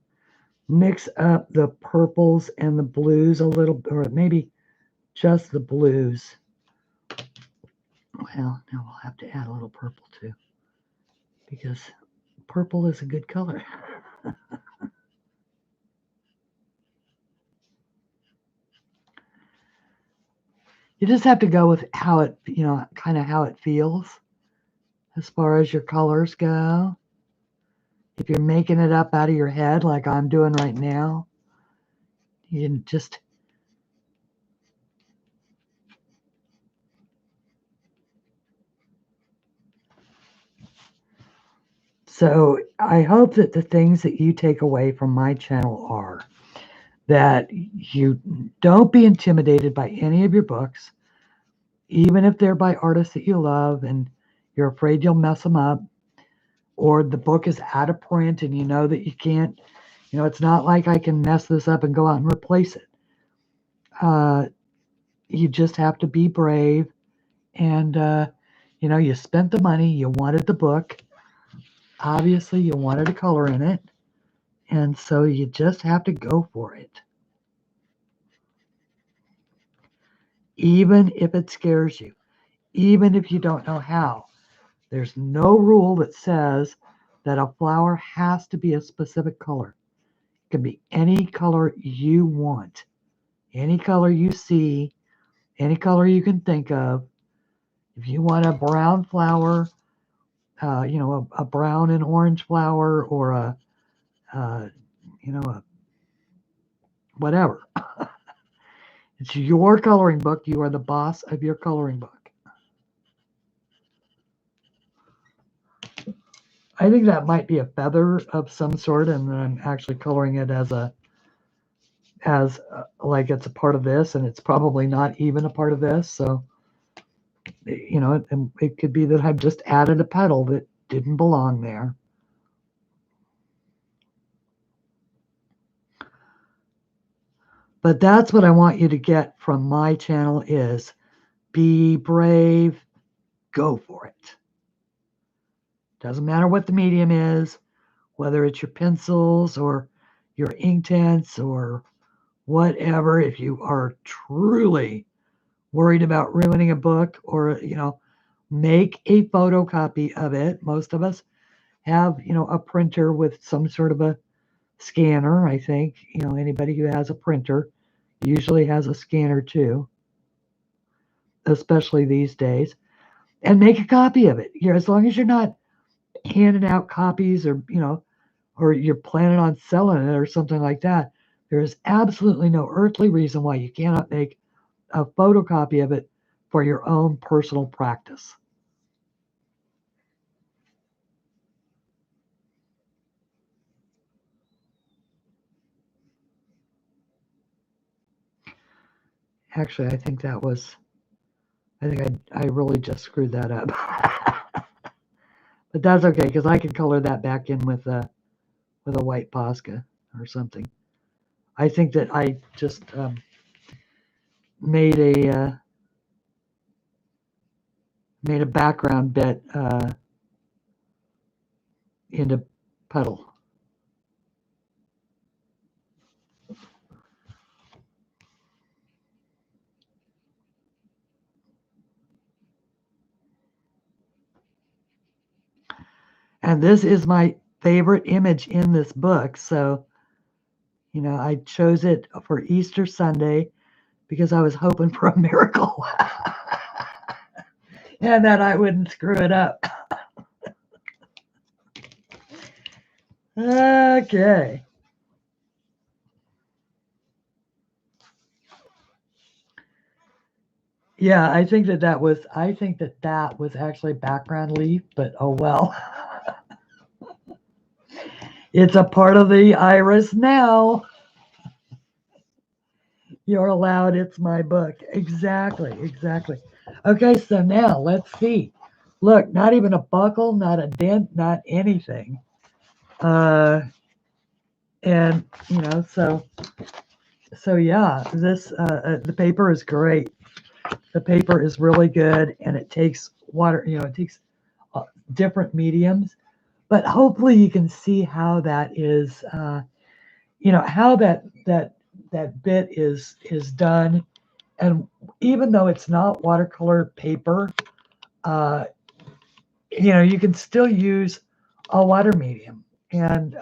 mix up the purples and the blues a little, or maybe just the blues. Well, now we'll have to add a little purple too, because purple is a good color. You just have to go with how it, kind of how it feels as far as your colors go. If you're making it up out of your head like I'm doing right now, you can just... So I hope that the things that you take away from my channel are that you don't be intimidated by any of your books, even if they're by artists that you love and you're afraid you'll mess them up, or the book is out of print and you know that you can't, it's not like I can mess this up and go out and replace it. You just have to be brave, and you spent the money, you wanted the book, obviously you wanted a color in it, and so you just have to go for it. Even if it scares you, even if you don't know how. There's no rule that says that a flower has to be a specific color. It can be any color you want, any color you see, any color you can think of. If you want a brown flower, a brown and orange flower, or a whatever. It's your coloring book. You are the boss of your coloring book. I think that might be a feather of some sort, and then I'm actually coloring it as like it's a part of this, and it's probably not even a part of this. So, you know, it could be that I've just added a petal that didn't belong there. But that's what I want you to get from my channel is be brave, go for it. Doesn't matter what the medium is, whether it's your pencils or your Inktense or whatever. If you are truly worried about ruining a book, or, you know, make a photocopy of it. Most of us have, you know, a printer with some sort of a scanner. I think, you know, anybody who has a printer usually has a scanner too, especially these days. And make a copy of it. As long as you're not handing out copies, or, you know, or you're planning on selling it or something like that, there is absolutely no earthly reason why you cannot make a photocopy of it for your own personal practice. Actually, I think I really just screwed that up. But that's okay, because I can color that back in with a white Posca or something. I think that I just made a background bit into petal. And this is my favorite image in this book. So, you know, I chose it for Easter Sunday because I was hoping for a miracle and that I wouldn't screw it up. Okay. Yeah, I think that was actually background leaf, but oh well. It's a part of the iris now. You're allowed. It's my book. Exactly. Okay, so now let's see. Look, not even a buckle, not a dent, not anything. And you know, so yeah, this the paper is great. The paper is really good, and it takes water. You know, it takes different mediums, but hopefully you can see how that is. You know how that bit is done, and even though it's not watercolor paper, you know, you can still use a water medium, and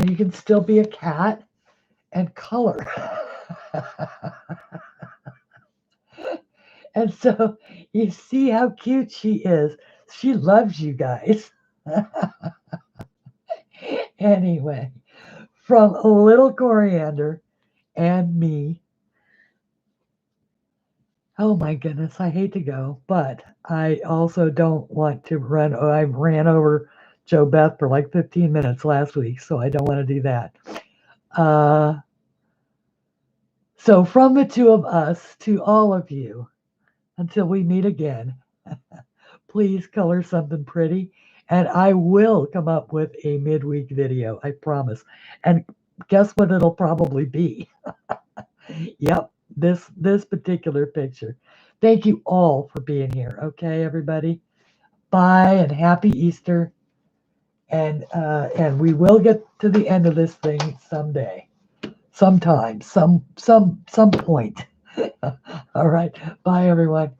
you can still be a cat and color. And so you see how cute she is. She loves you guys. Anyway, from a little coriander and me. Oh my goodness, I hate to go, but I also don't want to run. Oh, I ran over Joe Beth for like 15 minutes last week, so I don't want to do that. So from the two of us to all of you, until we meet again, please color something pretty, and I will come up with a midweek video, I promise. And guess what it'll probably be? Yep, this particular picture. Thank you all for being here. Okay, everybody. Bye and happy Easter. And we will get to the end of this thing someday. Sometime, some point. All right. Bye everyone.